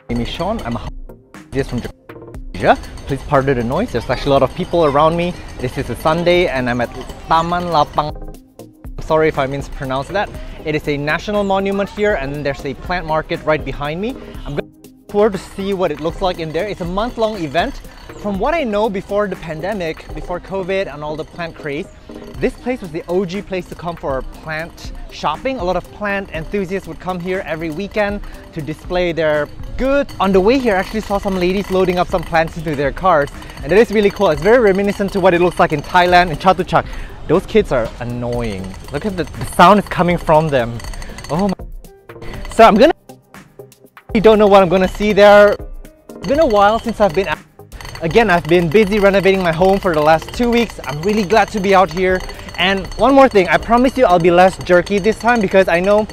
name is Sean. I'm a host from Jakarta. Please pardon the noise. There's actually a lot of people around me. This is a Sunday and I'm at Taman Lapangan. Sorry if I mispronounced that. It is a national monument here and there's a plant market right behind me. I'm going to look forward to see what it looks like in there. It's a month-long event. From what I know, before the pandemic, before COVID and all the plant craze, this place was the OG place to come for plant shopping. A lot of plant enthusiasts would come here every weekend to display their goods. On the way here, I actually saw some ladies loading up some plants into their cars, and it is really cool. It's very reminiscent to what it looks like in Thailand, in Chatuchak. Those kids are annoying. Look at the sound is coming from them. Oh my. So I don't know what I'm gonna see there. It's been a while since I've been out. Again, I've been busy renovating my home for the last 2 weeks. I'm really glad to be out here. And one more thing, I promise you I'll be less jerky this time because I know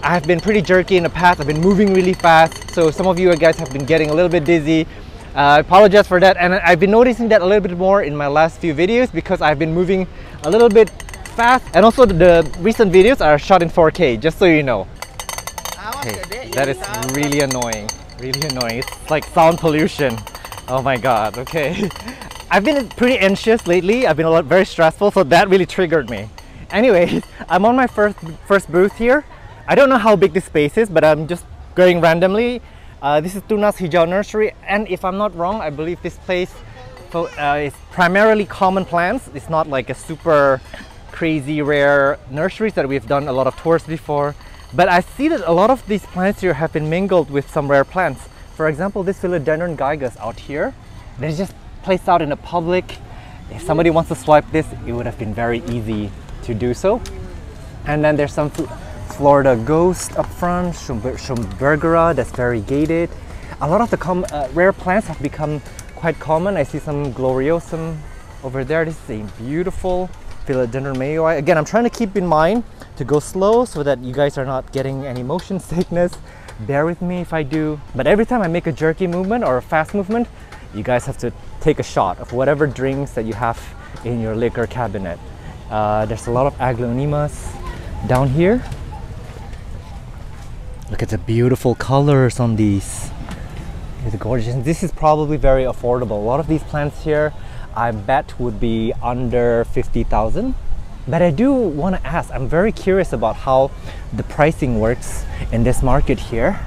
I've been pretty jerky in the past. I've been moving really fast. So some of you guys have been getting a little bit dizzy. I apologize for that. And I've been noticing that a little bit more in my last few videos because I've been moving a little bit fast. And also the recent videos are shot in 4K, just so you know. Okay, that is really annoying. Really annoying. It's like sound pollution. Oh my god, okay. I've been pretty anxious lately. I've been very stressful, so that really triggered me. Anyways, I'm on my first booth here. I don't know how big this space is, but I'm just going randomly. This is Tunas Hijau Nursery, and if I'm not wrong, I believe this place is primarily common plants. It's not like a super crazy rare nurseries that we've done a lot of tours before. But I see that a lot of these plants here have been mingled with some rare plants. For example, this Philodendron gigas out here, that is just placed out in the public. If somebody wants to swipe this, it would have been very easy to do so. And then there's some Florida Ghost up front, Schomburgera, that's variegated. A lot of the rare plants have become quite common. I see some Gloriosum over there. This is a beautiful Philodendron mayoi. Again, I'm trying to keep in mind to go slow so that you guys are not getting any motion sickness. Bear with me if I do. But every time I make a jerky movement or a fast movement, you guys have to take a shot of whatever drinks that you have in your liquor cabinet. There's a lot of aglaonemas down here. Look at the beautiful colors on these. It's gorgeous. And this is probably very affordable. A lot of these plants here, I bet would be under 50,000. But I do want to ask, I'm very curious about how the pricing works in this market here.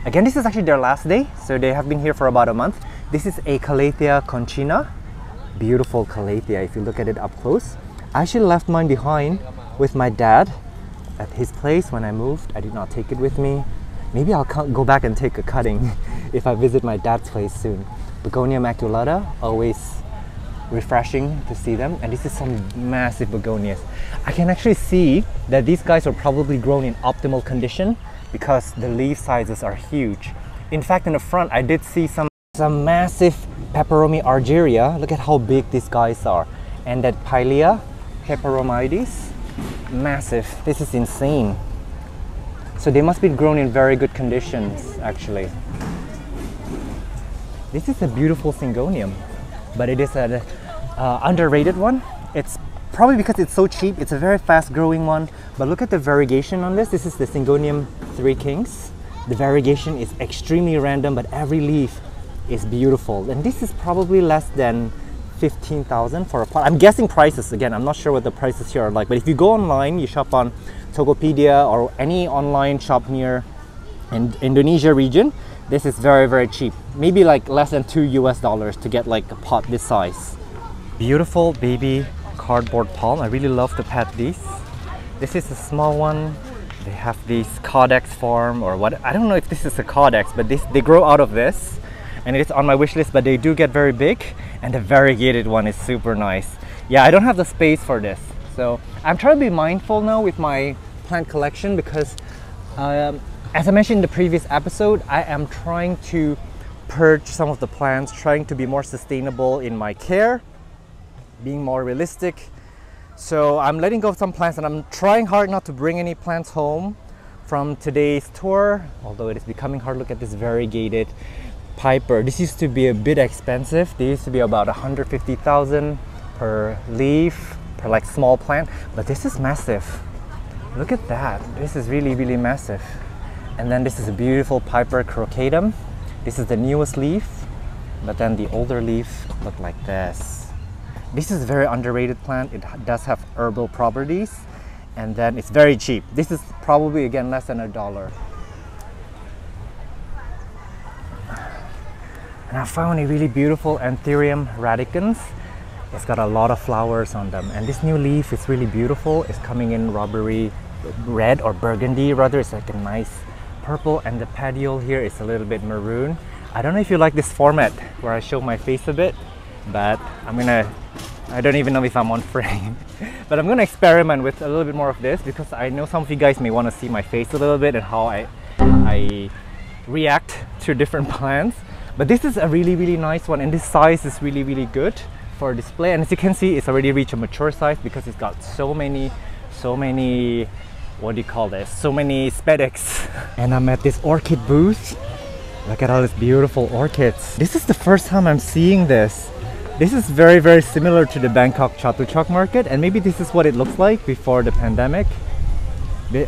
Again, this is actually their last day, so they have been here for about a month. This is a Calathea conchina. Beautiful Calathea if you look at it up close. I actually left mine behind with my dad at his place when I moved. I did not take it with me. Maybe I'll go back and take a cutting if I visit my dad's place soon. Begonia Maculada, always refreshing to see them. And this is some massive begonias. I can actually see that these guys are probably grown in optimal condition because the leaf sizes are huge. In fact, in the front I did see some massive Peperomia argyria. Look at how big these guys are. And that Pilea peperomides, massive. This is insane. So they must be grown in very good conditions actually. This is a beautiful Syngonium, but it is an underrated one. It's probably because it's so cheap. It's a very fast growing one, but look at the variegation on this. This is the Syngonium 3 Kings. The variegation is extremely random, but every leaf is beautiful. And this is probably less than 15,000 for a pot. I'm guessing prices again. I'm not sure what the prices here are like, but if you go online, you shop on Tokopedia or any online shop near in Indonesia region, this is very, very cheap. Maybe like less than $2 US to get like a pot this size. Beautiful baby cardboard palm. I really love to pet these. This is a small one. They have these Codex form or what. I don't know if this is a Codex, but they grow out of this. And it's on my wish list, but they do get very big. And the variegated one is super nice. Yeah, I don't have the space for this. So I'm trying to be mindful now with my plant collection because as I mentioned in the previous episode, I am trying to purge some of the plants, trying to be more sustainable in my care, being more realistic. So I'm letting go of some plants and I'm trying hard not to bring any plants home from today's tour, although it is becoming hard. Look at this Variegated Piper. This used to be a bit expensive. They used to be about 150,000 per leaf, per like small plant, but this is massive. Look at that. This is really, really massive. And then this is a beautiful Piper crocatum. This is the newest leaf, but then the older leaf look like this. This is a very underrated plant. It does have herbal properties, and then it's very cheap. This is probably, again, less than $1. And I found a really beautiful Anthurium Radicals. It's got a lot of flowers on them, and this new leaf is really beautiful. It's coming in rubbery red, or burgundy rather. It's like a nice purple, and the petiole here is a little bit maroon. I don't know if you like this format where I show my face a bit, but I don't even know if I'm on frame. But I'm gonna experiment with a little bit more of this, because I know some of you guys may want to see my face a little bit and how I react to different plants. But this is a really nice one, and this size is really good for display. And as you can see, it's already reached a mature size because it's got so many, what do you call this? So many spadix. And I'm at this orchid booth. Look at all these beautiful orchids. This is the first time I'm seeing this. This is very similar to the Bangkok Chatuchak market, and maybe this is what it looks like before the pandemic.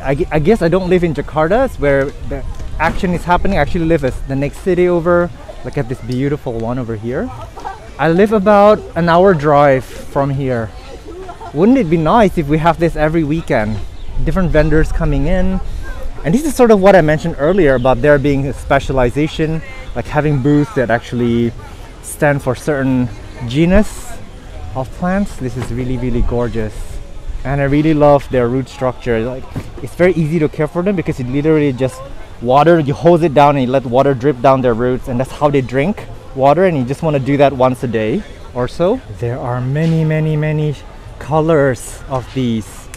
I guess I don't live in Jakarta. It's where the action is happening. I actually live as the next city over. Look at this beautiful one over here. I live about an hour drive from here. Wouldn't it be nice if we have this every weekend? Different vendors coming in. And this is sort of what I mentioned earlier about there being a specialization, like having booths that actually stand for certain genus of plants. This is really gorgeous, and I really love their root structure. Like, it's very easy to care for them because you literally just water, you hose it down and you let water drip down their roots, and that's how they drink water, and you just want to do that once a day or so. There are many colors of these.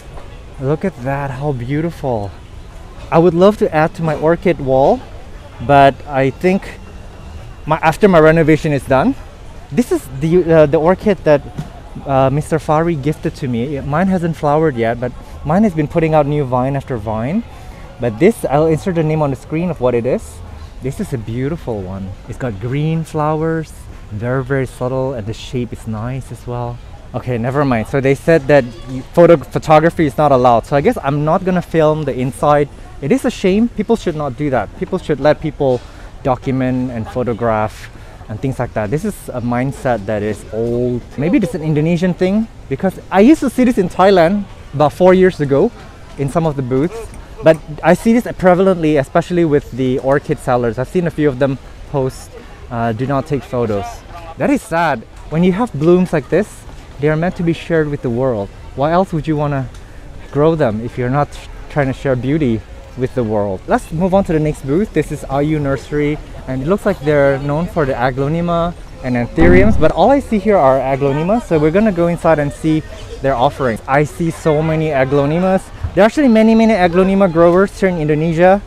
Look at that, how beautiful. I would love to add to my orchid wall, but I think after my renovation is done. This is the orchid that Mr. Fari gifted to me. Mine hasn't flowered yet, but mine has been putting out new vine after vine. But this, I'll insert the name on the screen of what it is. This is a beautiful one. It's got green flowers, very subtle, and the shape is nice as well. Okay, never mind. So they said that photography is not allowed. So I guess I'm not gonna film the inside. It is a shame. People should not do that. People should let people document and photograph and things like that. This is a mindset that is old. Maybe it's an Indonesian thing, because I used to see this in Thailand about 4 years ago in some of the booths, but I see this prevalently, especially with the orchid sellers. I've seen a few of them post do not take photos. That is sad. When you have blooms like this, they are meant to be shared with the world. Why else would you want to grow them if you're not trying to share beauty with the world? Let's move on to the next booth. This is IU Nursery, and it looks like they're known for the aglaonema and anthuriums, but all I see here are aglaonemas, so we're gonna go inside and see their offerings. I see so many aglaonemas. There are actually many aglaonema growers here in Indonesia.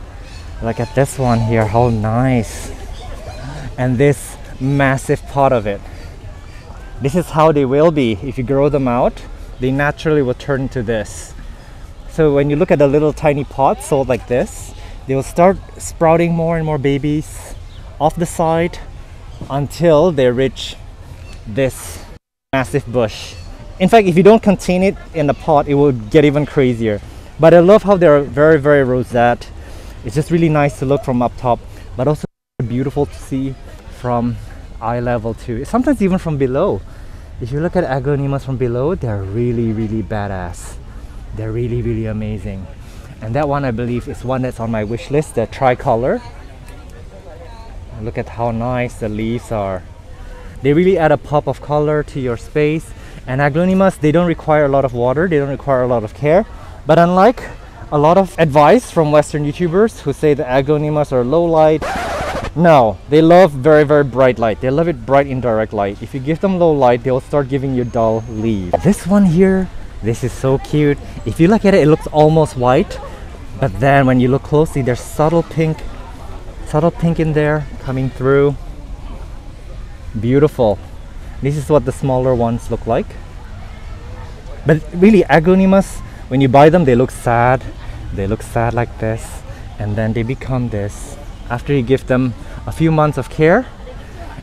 Look at this one here, how nice. And this massive pot of it. This is how they will be if you grow them out. They naturally will turn into this. So when you look at the little tiny pots sold like this, they will start sprouting more and more babies off the side until they reach this massive bush. In fact, if you don't contain it in the pot, it will get even crazier. But I love how they're very rosette. It's just really nice to look from up top, but also beautiful to see from eye level too. Sometimes even from below. If you look at aglaonemas from below, they're really badass. They're really amazing. And that one, I believe, is one that's on my wish list, the tricolor. Look at how nice the leaves are. They really add a pop of color to your space. And aglaonemas, they don't require a lot of water, they don't require a lot of care. But unlike a lot of advice from Western YouTubers who say the aglaonemas are low light, no, they love very bright light. They love it bright indirect light. If you give them low light, they'll start giving you dull leaves. This one here, this is so cute. If you look at it, it looks almost white, but then when you look closely, there's subtle pink in there coming through. Beautiful. This is what the smaller ones look like. But really, aglaonemas, when you buy them, they look sad. They look sad like this, and then they become this after you give them a few months of care.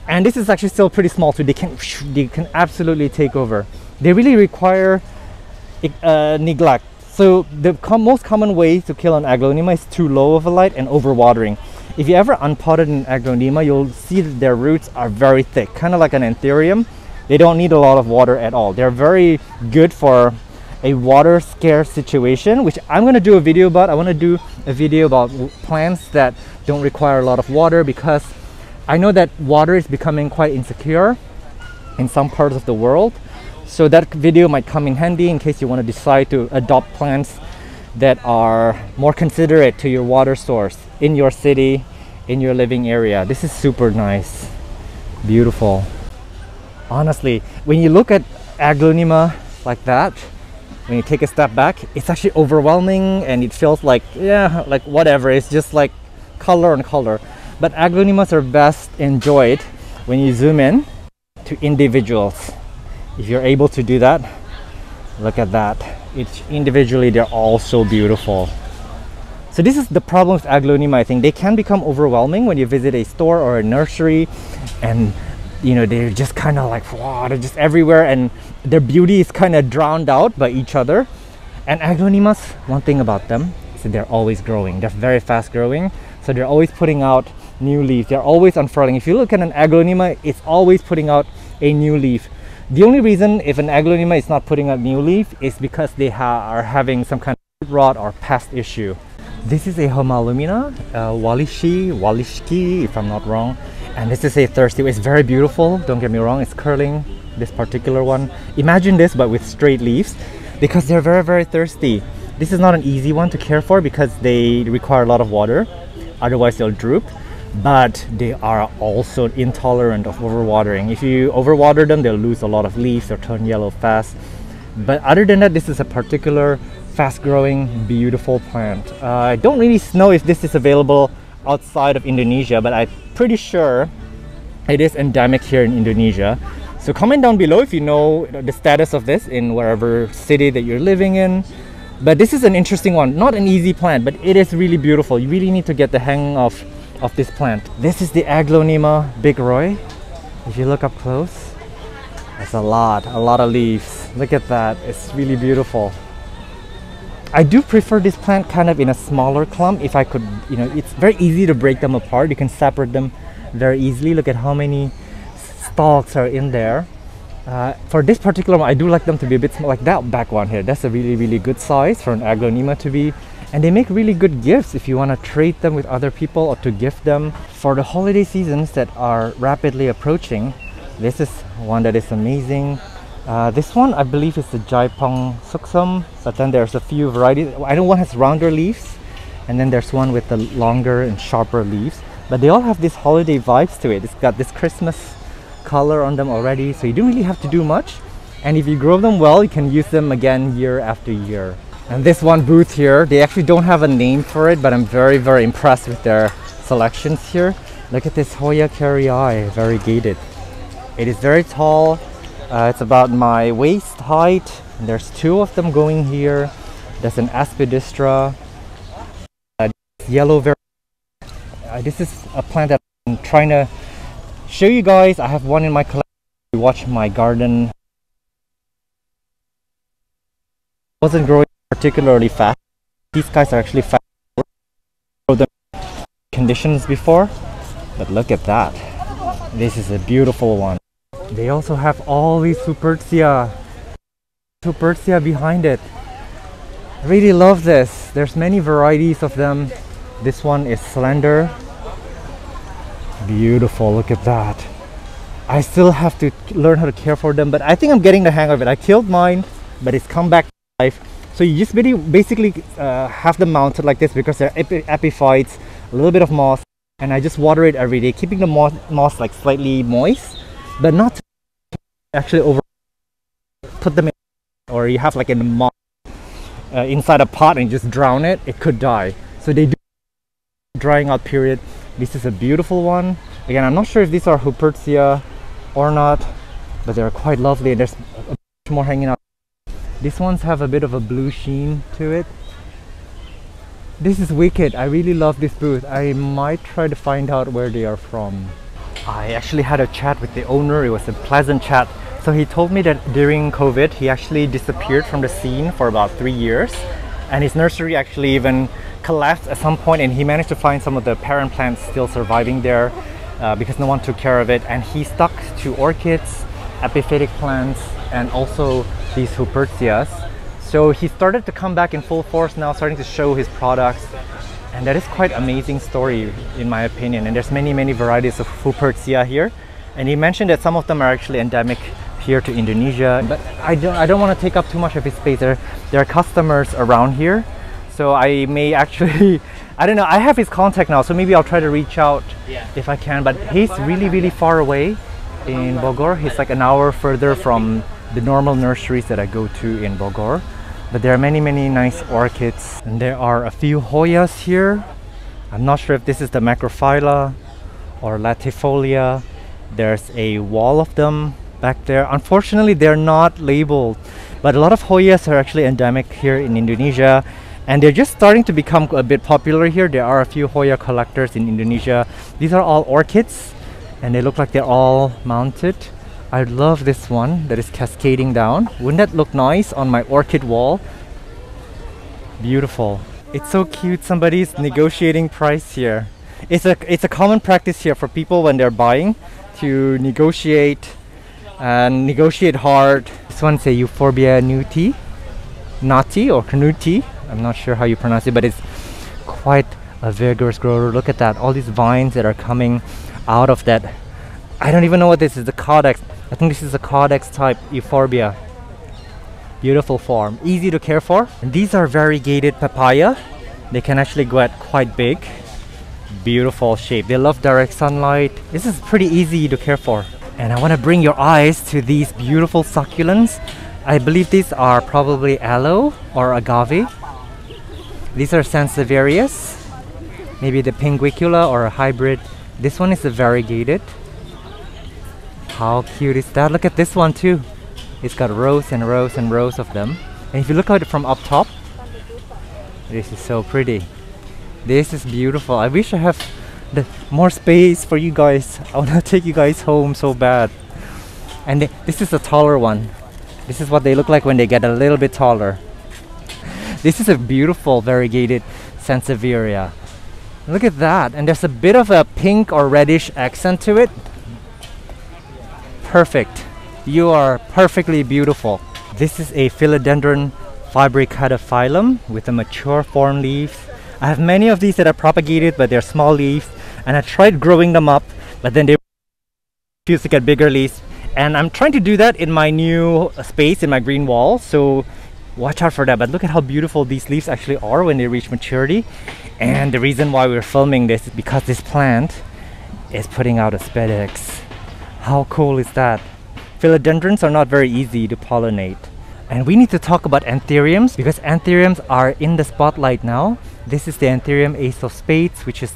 And this is actually still pretty small too. They can absolutely take over. They really require neglect. So the most common way to kill an aglaonema is too low of a light and overwatering. If you ever unpotted an aglaonema, you'll see that their roots are very thick, kind of like an anthurium. They don't need a lot of water at all. They're very good for a water scarce situation, which I'm going to do a video about. I want to do a video about plants that don't require a lot of water, because I know that water is becoming quite insecure in some parts of the world. So that video might come in handy in case you want to decide to adopt plants that are more considerate to your water source in your city, in your living area. This is super nice, beautiful. Honestly, when you look at aglaonema like that, when you take a step back, it's actually overwhelming and it feels like, yeah, like whatever, it's just like color on color. But aglaonemas are best enjoyed when you zoom in to individuals. If you're able to do that, look at that. Each individually, they're all so beautiful. So this is the problem with aglaonema. I think they can become overwhelming when you visit a store or a nursery, and you know, they're just kind of like, wow, they're just everywhere, and their beauty is kind of drowned out by each other. And aglaonemas, one thing about them is that they're always growing. They're very fast growing, so they're always putting out new leaves. They're always unfurling. If you look at an aglaonema, it's always putting out a new leaf. The only reason if an aglaonema is not putting out new leaf is because they are having some kind of root rot or pest issue. This is a Homalumina, Walishki, if I'm not wrong. And this is a thirsty. It's very beautiful, don't get me wrong. It's curling, this particular one. Imagine this but with straight leaves, because they're very, very thirsty. This is not an easy one to care for because they require a lot of water, otherwise they'll droop. But they are also intolerant of overwatering. If you overwater them, they'll lose a lot of leaves or turn yellow fast. But other than that, this is a particular fast-growing, beautiful plant. I don't really know if this is available outside of Indonesia, but I'm pretty sure it is endemic here in Indonesia. So comment down below if you know the status of this in wherever city that you're living in. But this is an interesting one. Not an easy plant, but it is really beautiful. You really need to get the hang of this plant. This is the aglaonema Big Roy. If you look up close, there's a lot of leaves. Look at that, it's really beautiful. I do prefer this plant kind of in a smaller clump. If I could, you know, it's very easy to break them apart. You can separate them very easily. Look at how many stalks are in there. For this particular one, I do like them to be a bit small, like that back one here. That's a really, really good size for an aglaonema to be. And they make really good gifts if you want to trade them with other people or to gift them. For the holiday seasons that are rapidly approaching, this is one that is amazing. This one I believe is the Jaipong Suksum, but then there's a few varieties. I know one has rounder leaves, and then there's one with the longer and sharper leaves. But they all have this holiday vibes to it. It's got this Christmas color on them already, so you don't really have to do much. And if you grow them well, you can use them again year after year. And this one booth here, they actually don't have a name for it, but I'm very, very impressed with their selections here. Look at this Hoya Leaves, variegated. It is very tall. It's about my waist height. And there's two of them going here. There's an Aspidistra. Yellow this is a plant that I'm trying to show you guys. I have one in my collection. You watch my garden. It wasn't growing particularly fast. These guys are actually fast. Grow them conditions before, but look at that. This is a beautiful one. They also have all these Hubertia behind it. I really love this. There's many varieties of them. This one is slender. Beautiful, look at that. I still have to learn how to care for them, but I think I'm getting the hang of it. I killed mine, but it's come back to life. So you just basically have them mounted like this because they're epiphytes, a little bit of moss, and I just water it every day, keeping the moss like slightly moist, but not to actually put them in, or you have like in the moss inside a pot and just drown it, it could die. So they do drying out period. This is a beautiful one. Again, I'm not sure if these are Hubertia or not, but they're quite lovely, and there's a bunch more hanging out. These ones have a bit of a blue sheen to it. This is wicked. I really love this booth. I might try to find out where they are from. I actually had a chat with the owner. It was a pleasant chat. So he told me that during COVID, he actually disappeared from the scene for about 3 years. And his nursery actually even collapsed at some point, and he managed to find some of the parent plants still surviving there because no one took care of it, and he stuck to orchids, epiphytic plants, and also these Hubertias. So he started to come back in full force now, starting to show his products, and that is quite amazing story in my opinion. And there's many varieties of Hubertia here, and he mentioned that some of them are actually endemic here to Indonesia, but I don't want to take up too much of his space. There are customers around here, so I may actually I don't know, I have his contact now, so maybe I'll try to reach out if I can. But he's really far away in Bogor. He's like an hour further from the normal nurseries that I go to in Bogor. But there are many nice orchids, and there are a few Hoyas here. I'm not sure if this is the Macrophylla or Latifolia. There's a wall of them back there. Unfortunately, they're not labeled, but a lot of Hoyas are actually endemic here in Indonesia, and they're just starting to become a bit popular here. There are a few Hoya collectors in Indonesia. These are all orchids, and they look like they're all mounted. I love this one that is cascading down. Wouldn't that look nice on my orchid wall? Beautiful. It's so cute. Somebody's negotiating price here. It's a common practice here for people when they're buying to negotiate and negotiate hard. This one's a Euphorbia nati or Knuti. I'm not sure how you pronounce it, but it's quite a vigorous grower. Look at that, all these vines that are coming out of that. I don't even know what this is, the Codex. I think this is a Codex type Euphorbia. Beautiful form, easy to care for. And these are Variegated Papaya. They can actually get quite big. Beautiful shape. They love direct sunlight. This is pretty easy to care for. And I want to bring your eyes to these beautiful succulents. I believe these are probably aloe or agave. These are Sansevierias. Maybe the Pinguicula or a hybrid. This one is a variegated. How cute is that? Look at this one too. It's got rows and rows and rows of them. And if you look at it from up top, this is so pretty. This is beautiful. I wish I have more space for you guys. I want to take you guys home so bad. And this is a taller one. This is what they look like when they get a little bit taller. This is a beautiful variegated Sansevieria. Look at that. And there's a bit of a pink or reddish accent to it. Perfect. You are perfectly beautiful. This is a Philodendron fibricatophyllum with a mature form leaves. I have many of these that are propagated, but they're small leaves, and I tried growing them up, but then they refuse to get bigger leaves. And I'm trying to do that in my new space in my green wall, so watch out for that. But look at how beautiful these leaves actually are when they reach maturity. And the reason why we're filming this is because this plant is putting out aspedex. How cool is that? Philodendrons are not very easy to pollinate. And we need to talk about anthuriums, because anthuriums are in the spotlight now. This is the Antherium Ace of Spades, which is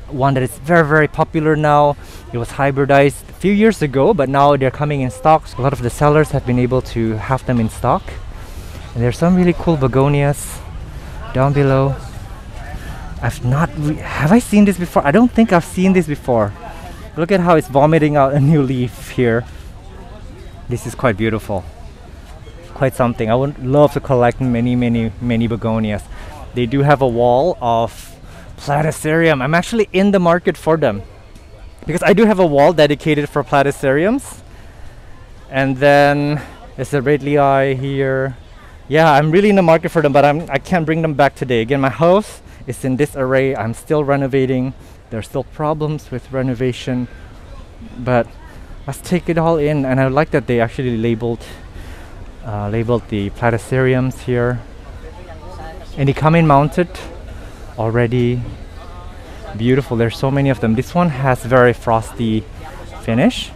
one that is very popular now. It was hybridized a few years ago, but now they're coming in stock. So a lot of the sellers have been able to have them in stock. And there's some really cool begonias down below. Have I seen this before? I don't think I've seen this before. Look at how it's vomiting out a new leaf here. This is quite beautiful. Quite something. I would love to collect many begonias. They do have a wall of Platycerium. I'm actually in the market for them, because I do have a wall dedicated for Platyceriums. And then there's a Redlii here. Yeah, I'm really in the market for them, but I can't bring them back today. Again, my house is in disarray. I'm still renovating. There's still problems with renovation, but let's take it all in. And I like that they actually labeled the Platyceriums here, and they come in mounted already. Beautiful. There's so many of them. This one has very frosty finish.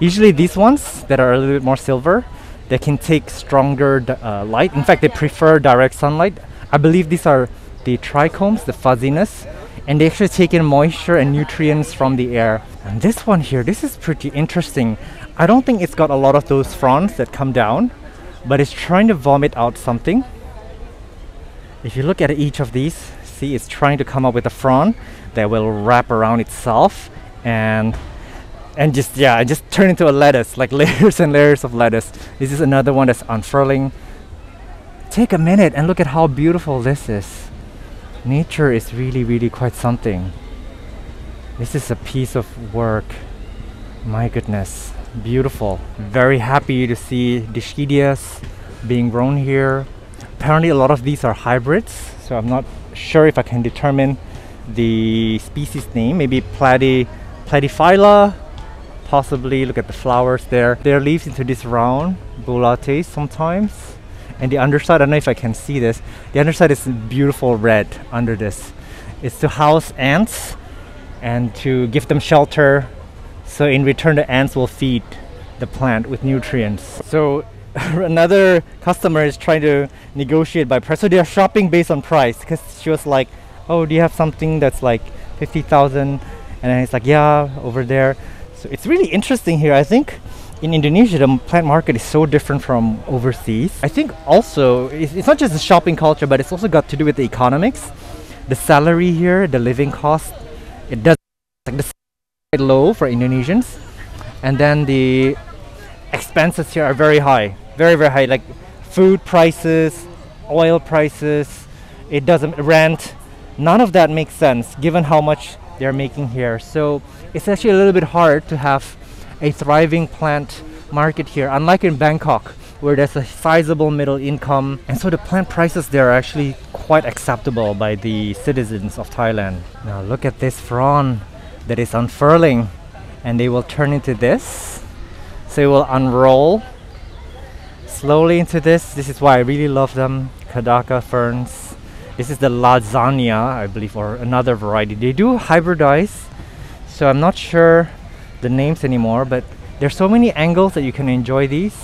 Usually these ones that are a little bit more silver, they can take stronger light. In fact, they prefer direct sunlight. I believe these are the trichomes, the fuzziness, and they actually take in moisture and nutrients from the air. And this one here, this is pretty interesting. I don't think it's got a lot of those fronds that come down, but it's trying to vomit out something. If you look at each of these, see, it's trying to come up with a frond that will wrap around itself and just turn into a lettuce, like layers and layers of lettuce. This is another one that's unfurling. Take a minute and look at how beautiful this is. Nature is really quite something. This is a piece of work. My goodness, beautiful. Very happy to see Dischidias being grown here. Apparently a lot of these are hybrids, so I'm not sure if I can determine the species name. Maybe Platyphylla, possibly. Look at the flowers there. Their leaves into this round bullates sometimes. And the underside, I don't know if I can see this, the underside is beautiful red under this. It's to house ants and to give them shelter, so in return the ants will feed the plant with nutrients. So another customer is trying to negotiate by price, so they are shopping based on price, because she was like, oh, do you have something that's like 50,000? And then it's like, yeah, over there. So it's really interesting here. I think in Indonesia the plant market is so different from overseas. I think also it's not just the shopping culture, but it's also got to do with the economics. The salary here, the living cost, it does like the quite low for Indonesians, and then the expenses here are very high, very high, like food prices, oil prices, it doesn't rent, none of that makes sense given how much they're making here. So it's actually a little bit hard to have a thriving plant market here, unlike in Bangkok where there's a sizable middle income, and so the plant prices there are actually quite acceptable by the citizens of Thailand. Now look at this frond that is unfurling, and they will turn into this, so it will unroll slowly into this. This is why I really love them. Kadaka Ferns. This is the lasagna, I believe, or another variety. They do hybridize, so I'm not sure the names anymore, but there's so many angles that you can enjoy these.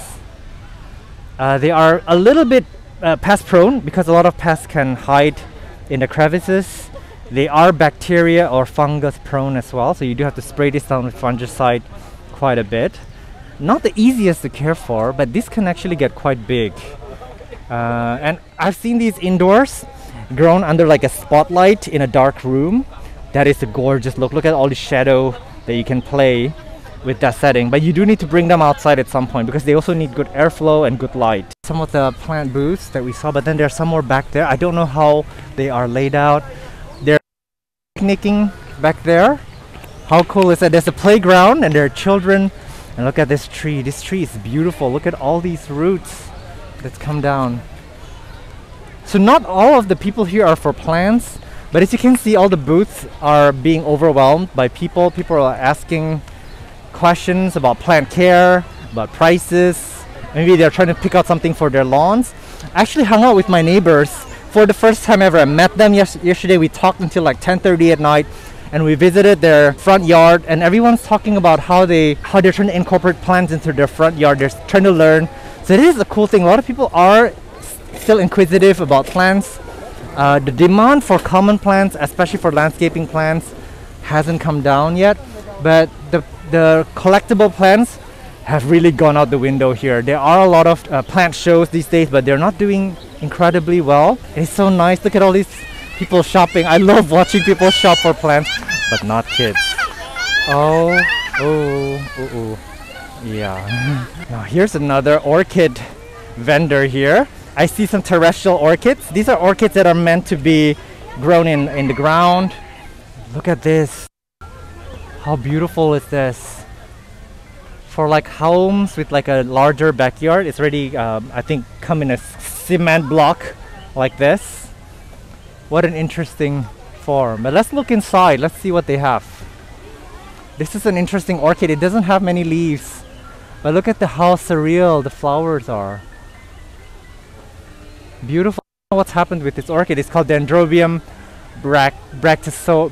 They are a little bit pest prone because a lot of pests can hide in the crevices. They are bacteria or fungus prone as well, so you do have to spray this down with fungicide quite a bit. Not the easiest to care for, but this can actually get quite big. And I've seen these indoors grown under like a spotlight in a dark room. That is a gorgeous look. Look at all the shadow that you can play with that setting, but you do need to bring them outside at some point because they also need good airflow and good light. Some of the plant booths that we saw, but then there's some more back there. I don't know how they are laid out. They're picnicking back there. How cool is that? There's a playground and there are children, and look at this tree. This tree is beautiful. Look at all these roots that's come down. So not all of the people here are for plants, but as you can see, all the booths are being overwhelmed by people. People are asking questions about plant care, about prices. Maybe they're trying to pick out something for their lawns. I actually hung out with my neighbors for the first time ever. I met them yesterday. We talked until like 10:30 at night, and we visited their front yard, and everyone's talking about how they're trying to incorporate plants into their front yard. They're trying to learn. So it is a cool thing. A lot of people are still inquisitive about plants. The demand for common plants, especially for landscaping plants, hasn't come down yet, but the collectible plants have really gone out the window here. There are a lot of plant shows these days, but they're not doing incredibly well. It's so nice. Look at all these people shopping. I love watching people shop for plants, but not kids. Oh, yeah. Now here's another orchid vendor here. I see some terrestrial orchids. These are orchids that are meant to be grown in the ground. Look at this. How beautiful is this? For like homes with like a larger backyard, it's already I think come in a cement block like this. What an interesting form. But let's look inside. Let's see what they have. This is an interesting orchid. It doesn't have many leaves, but look at how surreal the flowers are. Beautiful. What's happened with this orchid? It's called Dendrobium bracteosum.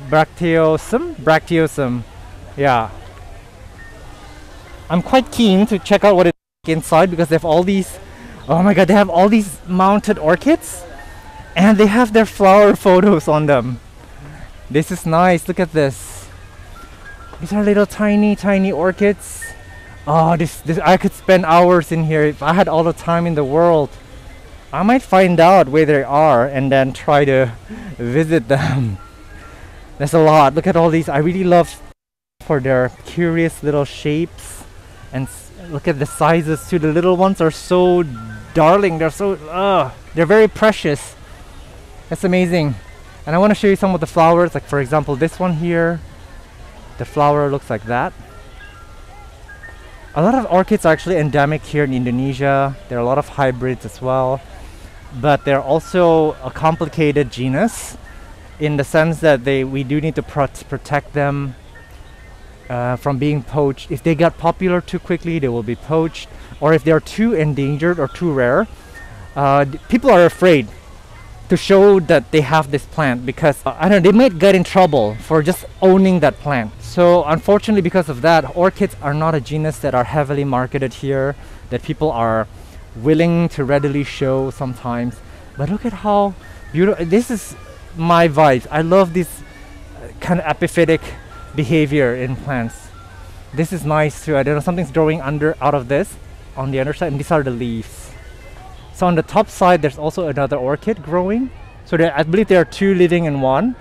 Yeah. I'm quite keen to check out what it's like inside because they have all these, oh my god, they have all these mounted orchids and they have their flower photos on them. This is nice. Look at this. These are little tiny orchids. Oh, this I could spend hours in here if I had all the time in the world. I might find out where they are and then try to visit them. There's a lot. Look at all these. I really love for their curious little shapes, and look at the sizes too. The little ones are so darling. They're so they're very precious. That's amazing. And I want to show you some of the flowers, like for example this one here. The flower looks like that. A lot of orchids are actually endemic here in Indonesia. There are a lot of hybrids as well, but they're also a complicated genus in the sense that we do need to protect them from being poached. If they get popular too quickly, they will be poached, or if they're too endangered or too rare, people are afraid to show that they have this plant because I don't know, they might get in trouble for just owning that plant. So unfortunately, because of that, orchids are not a genus that are heavily marketed here, that people are willing to readily show sometimes. But look at how beautiful. This is my vibe. I love this kind of epiphytic behavior in plants. This is nice too. I don't know, something's growing out of this on the underside, and these are the leaves. So on the top side there's also another orchid growing. So I believe there are two living in one,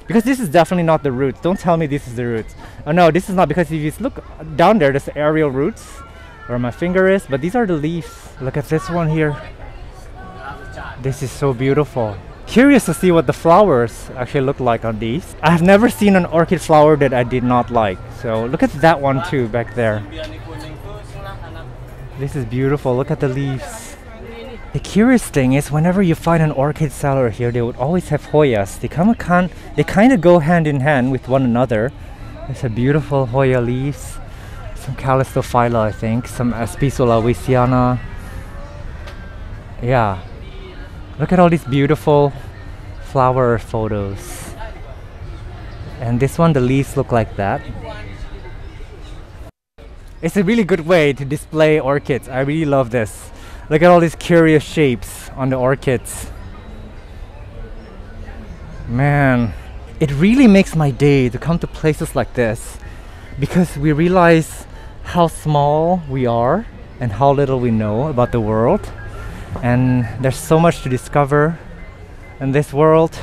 because this is definitely not the roots. Don't tell me this is the roots. Oh no, this is not, because if you look down there, there's the aerial roots where my finger is, but these are the leaves. Look at this one here. This is so beautiful. Curious to see what the flowers actually look like on these. I have never seen an orchid flower that I did not like. So look at that one too back there. This is beautiful. Look at the leaves. The curious thing is, whenever you find an orchid seller here, they would always have Hoyas. They kind of go hand in hand with one another. There's a beautiful Hoya leaves, some Calistophylla, I think, some Aspicula wisiana. Yeah, look at all these beautiful flower photos. And this one, the leaves look like that. It's a really good way to display orchids. I really love this. Look at all these curious shapes on the orchids. Man, it really makes my day to come to places like this, because we realize how small we are and how little we know about the world. And there's so much to discover in this world,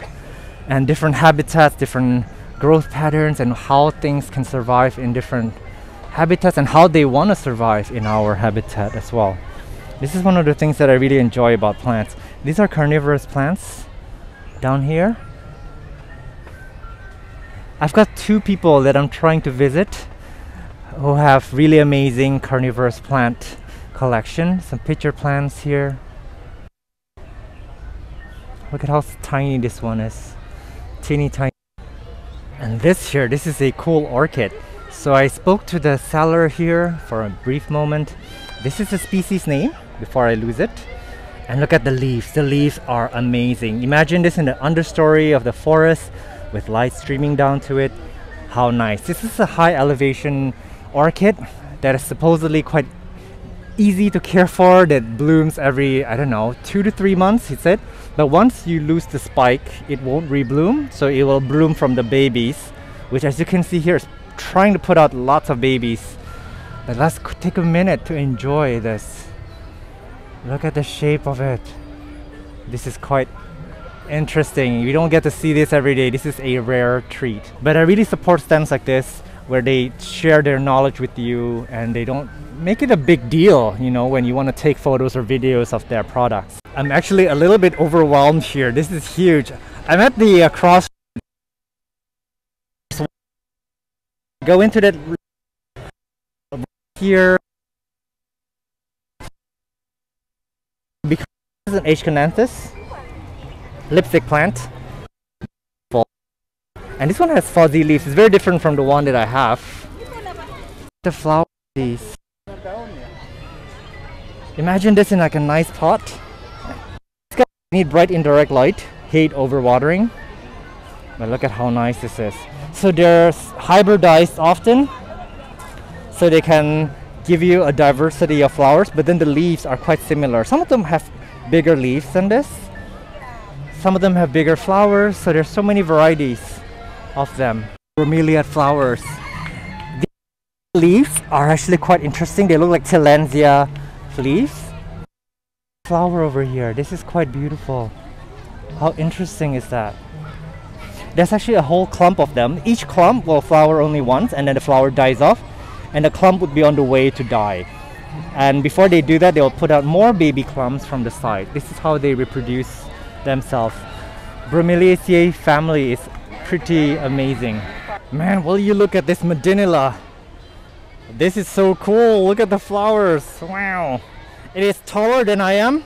and different habitats, different growth patterns, and how things can survive in different habitats and how they want to survive in our habitat as well. This is one of the things that I really enjoy about plants. These are carnivorous plants down here. I've got two people that I'm trying to visit who have really amazing carnivorous plant collection. Some pitcher plants here. Look at how tiny this one is. Teeny tiny. And this here, this is a cool orchid. So I spoke to the seller here for a brief moment. This is the species name before I lose it. And look at the leaves. The leaves are amazing. Imagine this in the understory of the forest with light streaming down to it. How nice. This is a high elevation orchid that is supposedly quite easy to care for, that blooms every, I don't know, 2 to 3 months, he said. But once you lose the spike, it won't rebloom. So it will bloom from the babies, which, as you can see here, is trying to put out lots of babies. But let's take a minute to enjoy this. Look at the shape of it. This is quite interesting. You don't get to see this every day. This is a rare treat. But I really support stems like this, where they share their knowledge with you and they don't make it a big deal, you know, when you want to take photos or videos of their products. I'm actually a little bit overwhelmed here. This is huge. I'm at the cross. Go into that here. Because this is an H. lipstick plant. And this one has fuzzy leaves. It's very different from the one that I have. The flower these. Imagine this in like a nice pot. It's got need bright indirect light, hate overwatering. But look at how nice this is. So they're hybridized often, so they can give you a diversity of flowers, but then the leaves are quite similar. Some of them have bigger leaves than this. Some of them have bigger flowers, so there's so many varieties of them. Vermiliate flowers. These leaves are actually quite interesting. They look like Tillandsia leaves. Flower over here. This is quite beautiful. How interesting is that? There's actually a whole clump of them. Each clump will flower only once, and then the flower dies off, and the clump would be on the way to die. And before they do that, they will put out more baby clumps from the side. This is how they reproduce themselves. Bromeliaceae family is pretty amazing. Man, will you look at this Medinilla? This is so cool. Look at the flowers. Wow. It is taller than I am.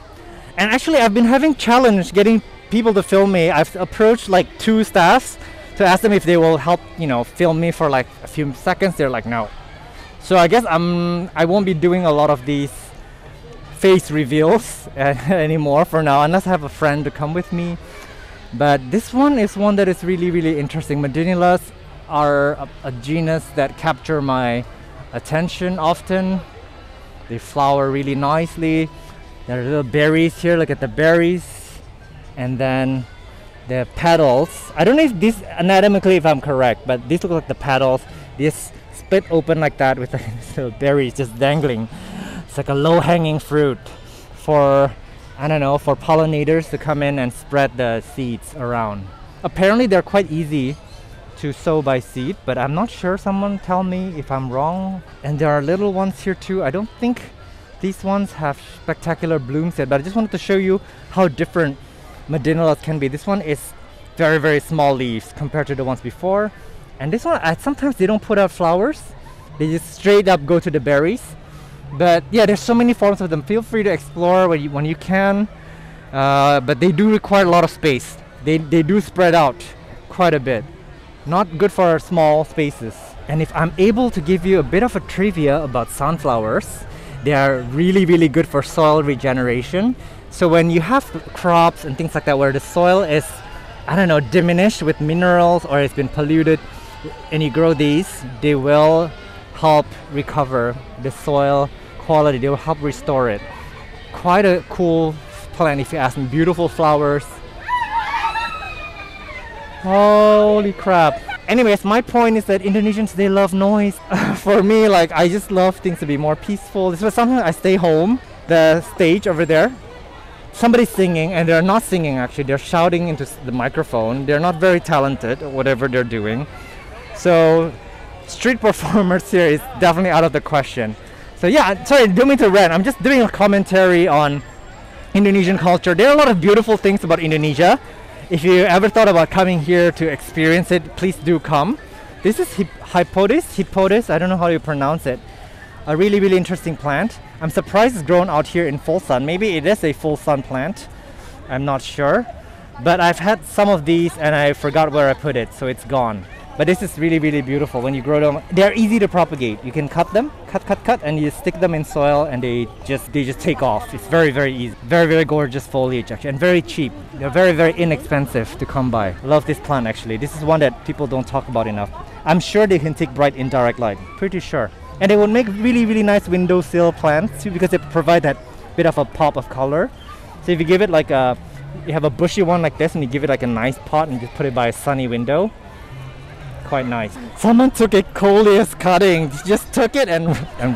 And actually, I've been having challenge getting people to film me. I've approached like 2 staffs to ask them if they will help, you know, film me for like a few seconds. They're like, no. So I guess I won't be doing a lot of these face reveals anymore for now, unless I have a friend to come with me. But this one is one that is really, really interesting. Medinillas are a genus that capture my attention often. They flower really nicely. There are little berries here. Look at the berries. And then the petals. I don't know if this anatomically if I'm correct, but these look like the petals. This split open like that with the little berries just dangling. It's like a low-hanging fruit for, I don't know, for pollinators to come in and spread the seeds around. Apparently they're quite easy to sow by seed, but I'm not sure. Someone tell me if I'm wrong. And there are little ones here too. I don't think these ones have spectacular blooms yet, but I just wanted to show you how different Medinillas can be. This one is very, very small leaves compared to the ones before. And this one, sometimes they don't put out flowers. They just straight up go to the berries. But yeah, there's so many forms of them. Feel free to explore when you can. But they do require a lot of space. They do spread out quite a bit. Not good for small spaces. And if I'm able to give you a bit of a trivia about sunflowers, they are really, really good for soil regeneration. So when you have crops and things like that where the soil is, I don't know, diminished with minerals or it's been polluted, and you grow these, they will help recover the soil quality. They will help restore it. Quite a cool plant if you ask me. Beautiful flowers. Holy crap. Anyways, my point is that Indonesians, they love noise. For me, like, I just love things to be more peaceful. This was something I stay home. The stage over there, somebody's singing, and they're not singing actually. They're shouting into the microphone. They're not very talented, whatever they're doing. So, street performers here is definitely out of the question. So yeah, sorry, don't mean to rant. I'm just doing a commentary on Indonesian culture. There are a lot of beautiful things about Indonesia. If you ever thought about coming here to experience it, please do come. This is Hippotis, I don't know how you pronounce it. A really, really interesting plant. I'm surprised it's grown out here in full sun. Maybe it is a full sun plant. I'm not sure. But I've had some of these and I forgot where I put it, so it's gone. But this is really, really beautiful. When you grow them, they're easy to propagate. You can cut them, cut, and you stick them in soil and they just take off. It's very, very easy. Very, very gorgeous foliage actually, and very cheap. They're very, very inexpensive to come by. Love this plant actually. This is one that people don't talk about enough. I'm sure they can take bright indirect light. Pretty sure. And they would make really, really nice windowsill plants too, because they provide that bit of a pop of color. So if you give it like a, you have a bushy one like this and you give it like a nice pot and just put it by a sunny window, quite nice. Someone took a coleus cutting, just took it and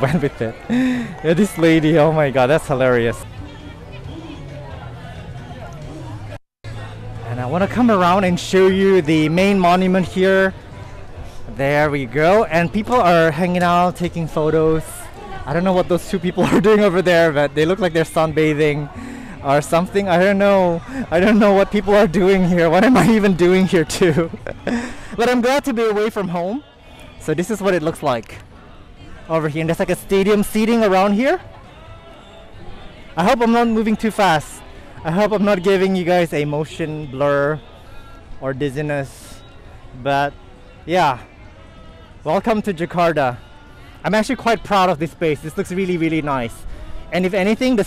went with it. Yeah, this lady, oh my god, that's hilarious. And I want to come around and show you the main monument here. There we go. And people are hanging out, taking photos. I don't know what those two people are doing over there, but they look like they're sunbathing or something. I don't know. I don't know what people are doing here. What am I even doing here too? But I'm glad to be away from home. So this is what it looks like over here. And there's like a stadium seating around here. I hope I'm not moving too fast. I hope I'm not giving you guys a motion blur or dizziness. But yeah, welcome to Jakarta. I'm actually quite proud of this space. This looks really, really nice. And if anything, the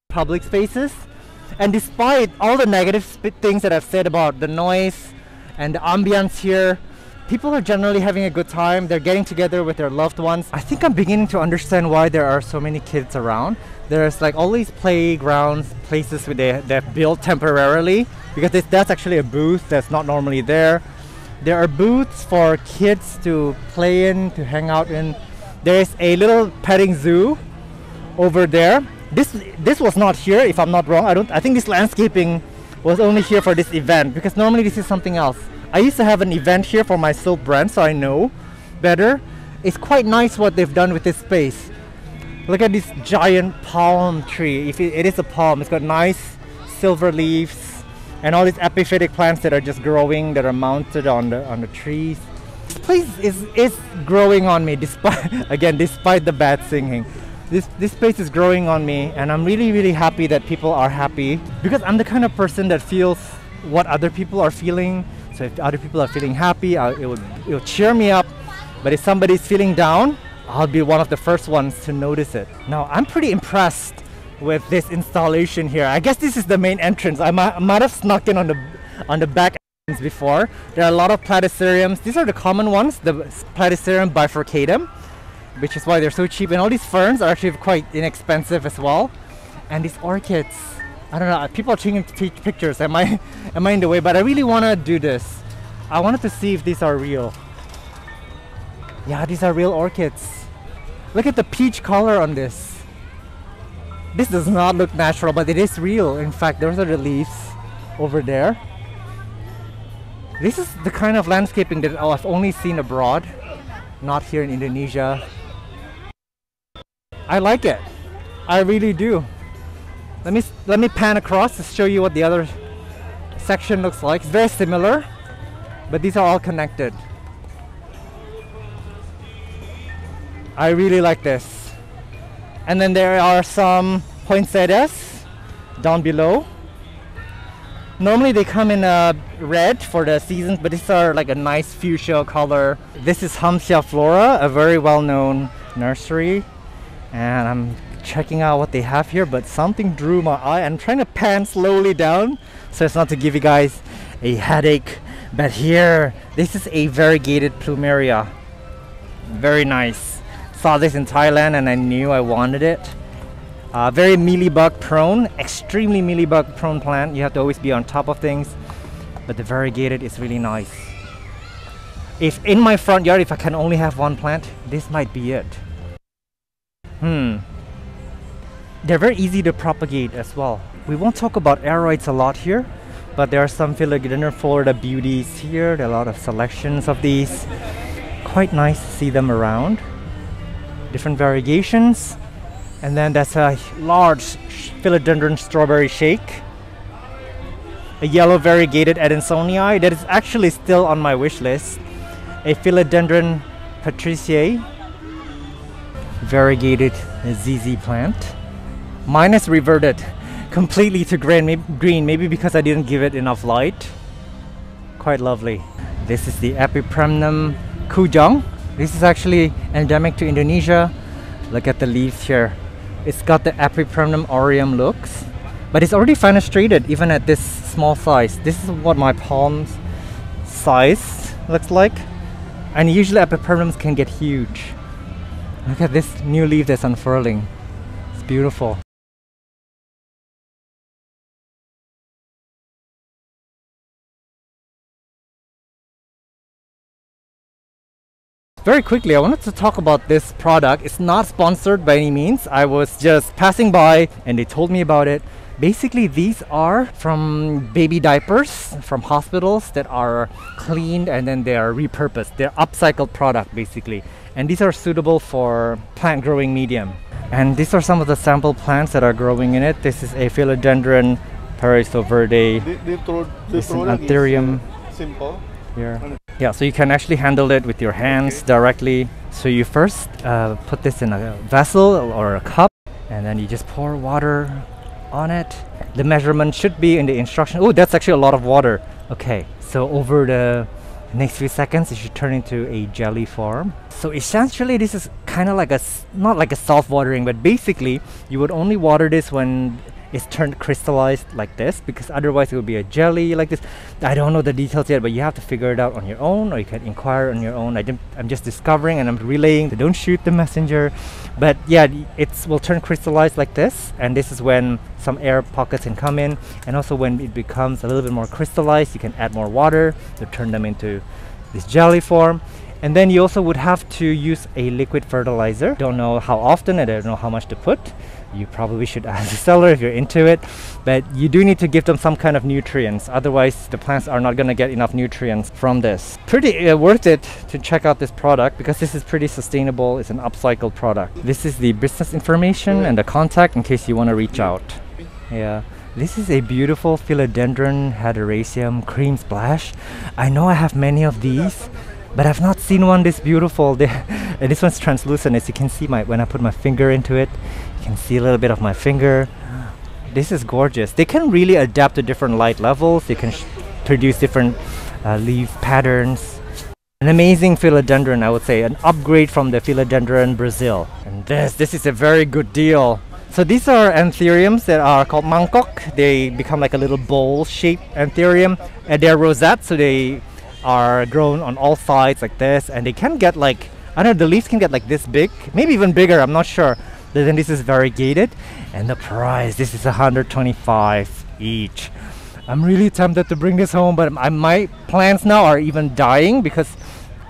public spaces, and despite all the negative things that I've said about the noise and the ambience here, people are generally having a good time. They're getting together with their loved ones. I think I'm beginning to understand why there are so many kids around. There's like all these playgrounds, places where they've built temporarily, because that's actually a booth that's not normally there. There are booths for kids to play in, to hang out in. There's a little petting zoo over there. This was not here, if I'm not wrong. I think this landscaping was only here for this event, because normally this is something else. I used to have an event here for my soap brand, so I know better. It's quite nice what they've done with this space. Look at this giant palm tree. If it is a palm, it's got nice silver leaves, And all these epiphytic plants that are just growing, that are mounted on the trees. This place is growing on me, despite the bad singing. This place is growing on me, and I'm really happy that people are happy, because I'm the kind of person that feels what other people are feeling. So if other people are feeling happy, it will cheer me up. But if somebody's feeling down, I'll be one of the first ones to notice it. Now, I'm pretty impressed with this installation here. I guess this is the main entrance. I might have snuck in on the back entrance before. There are a lot of platyceriums. These are the common ones, the Platycerium bifurcatum, which is why they're so cheap. And all these ferns are actually quite inexpensive as well. And these orchids, I don't know, people are taking pictures. Am I in the way? But I really want to do this. I wanted to see if these are real. Yeah, these are real orchids. Look at the peach color on this. This does not look natural, but it is real. In fact, those are the leaves over there. This is the kind of landscaping that I've only seen abroad, not here in Indonesia. I like it. I really do. Let me pan across to show you what the other section looks like. It's very similar, but these are all connected. I really like this. And then there are some poinsettias down below. Normally they come in red for the seasons, but these are like a nice fuchsia color. This is Flora, a very well-known nursery. And I'm checking out what they have here, but something drew my eye. I'm trying to pan slowly down so as not to give you guys a headache. But here, this is a Variegated Plumeria. Very nice. Saw this in Thailand and I knew I wanted it. Very mealybug prone, extremely mealybug prone plant. You have to always be on top of things, but the variegated is really nice. If in my front yard, if I can only have one plant, this might be it. They're very easy to propagate as well. We won't talk about aroids a lot here, but there are some Philodendron Florida beauties here. There are a lot of selections of these. Quite nice to see them around. Different variegations. And then that's a large Philodendron Strawberry Shake. A yellow Variegated Adansonii that is actually still on my wish list. A Philodendron Patriciae. Variegated ZZ plant. Mine is reverted completely to green, maybe because I didn't give it enough light. Quite lovely. This is the Epipremnum Kujong. This is actually endemic to Indonesia. Look at the leaves here. It's got the Epipremnum aureum looks, but it's already fenestrated even at this small size. This is what my palm's size looks like. And usually Epipremnums can get huge. Look at this new leaf that's unfurling. It's beautiful. Very quickly, I wanted to talk about this product. It's not sponsored by any means. I was just passing by and they told me about it. Basically, these are from baby diapers from hospitals that are cleaned and then they are repurposed. They're upcycled product basically. And these are suitable for plant growing medium. And these are some of the sample plants that are growing in it. This is a Philodendron Paraiso Verde. This is an Anthurium. Simple. Here. Yeah, so you can actually handle it with your hands directly. So you first put this in a vessel or a cup, and then you just pour water on it. The measurement should be in the instruction. Oh, that's actually a lot of water. Okay, so over the next few seconds, it should turn into a jelly form. So essentially, this is kind of like not like a self-watering, but basically, you would only water this when it's turned crystallized like this, because otherwise it would be a jelly like this. I don't know the details yet, but you have to figure it out on your own, or you can inquire on your own. I'm just discovering and I'm relaying. So don't shoot the messenger. But yeah, it will turn crystallized like this, and this is when some air pockets can come in. And also when it becomes a little bit more crystallized, you can add more water to turn them into this jelly form. And then you also would have to use a liquid fertilizer. Don't know how often, and I don't know how much to put. You probably should ask the seller if you're into it, but you do need to give them some kind of nutrients. Otherwise, the plants are not going to get enough nutrients from this. Pretty worth it to check out this product because this is pretty sustainable. It's an upcycled product. This is the business information and the contact in case you want to reach out. Yeah. This is a beautiful philodendron Haderaceum cream splash. I know I have many of these, but I've not seen one this beautiful. And this one's translucent, as you can see when I put my finger into it. You can see a little bit of my finger. This is gorgeous. They can really adapt to different light levels. They can produce different leaf patterns. An amazing philodendron, I would say, an upgrade from the philodendron Brazil. And this is a very good deal. So these are anthuriums that are called mangkok. They become like a little bowl-shaped anthurium, and they're rosette, so they are grown on all sides like this, and they can get like, I don't know, the leaves can get like this big, maybe even bigger, I'm not sure. But then this is variegated, and the price, this is 125 each. I'm really tempted to bring this home, but my plants now are even dying because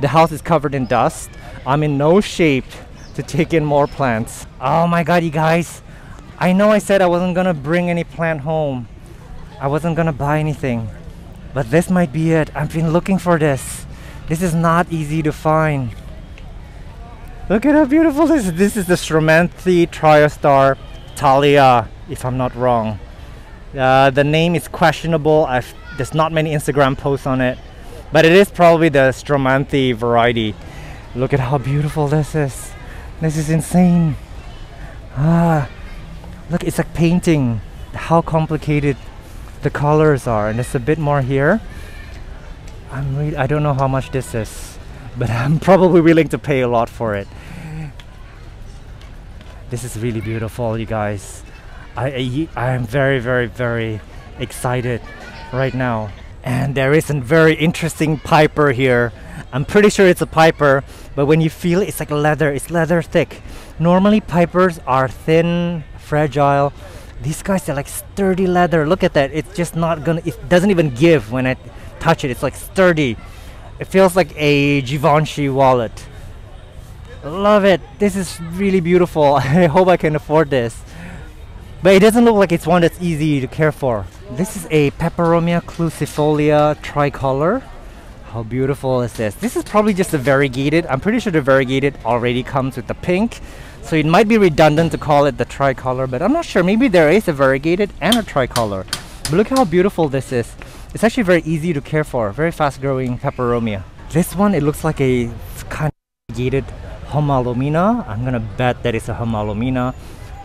the house is covered in dust. I'm in no shape to take in more plants. Oh my god, you guys. I know I said I wasn't gonna bring any plant home. I wasn't gonna buy anything. But this might be it. I've been looking for this. This is not easy to find. Look at how beautiful this is. This is the Stromanthe Triostar Thalia, if I'm not wrong. The name is questionable. There's not many Instagram posts on it. But it is probably the Stromanthe variety. Look at how beautiful this is. This is insane. Look, it's like painting. How complicated the colors are. And there's a bit more here. I don't know how much this is, but I'm probably willing to pay a lot for it. This is really beautiful, you guys. I am very, very, very excited right now. And there is a very interesting piper here. I'm pretty sure it's a piper, but when you feel it, it's like leather. It's leather thick. Normally pipers are thin, fragile. These guys are like sturdy leather. Look at that. It's just not gonna, it doesn't even give when I touch it. It's like sturdy. It feels like a Givenchy wallet. Love it. This is really beautiful. I hope I can afford this. But it doesn't look like it's one that's easy to care for. This is a Peperomia clusifolia tricolor. How beautiful is this? This is probably just a variegated. I'm pretty sure the variegated already comes with the pink. So it might be redundant to call it the tricolor, but I'm not sure. Maybe there is a variegated and a tricolor. But look how beautiful this is. It's actually very easy to care for. Very fast growing Peperomia. This one, it looks like a kind of variegated Homalomina. I'm gonna bet that it's a Homalomina.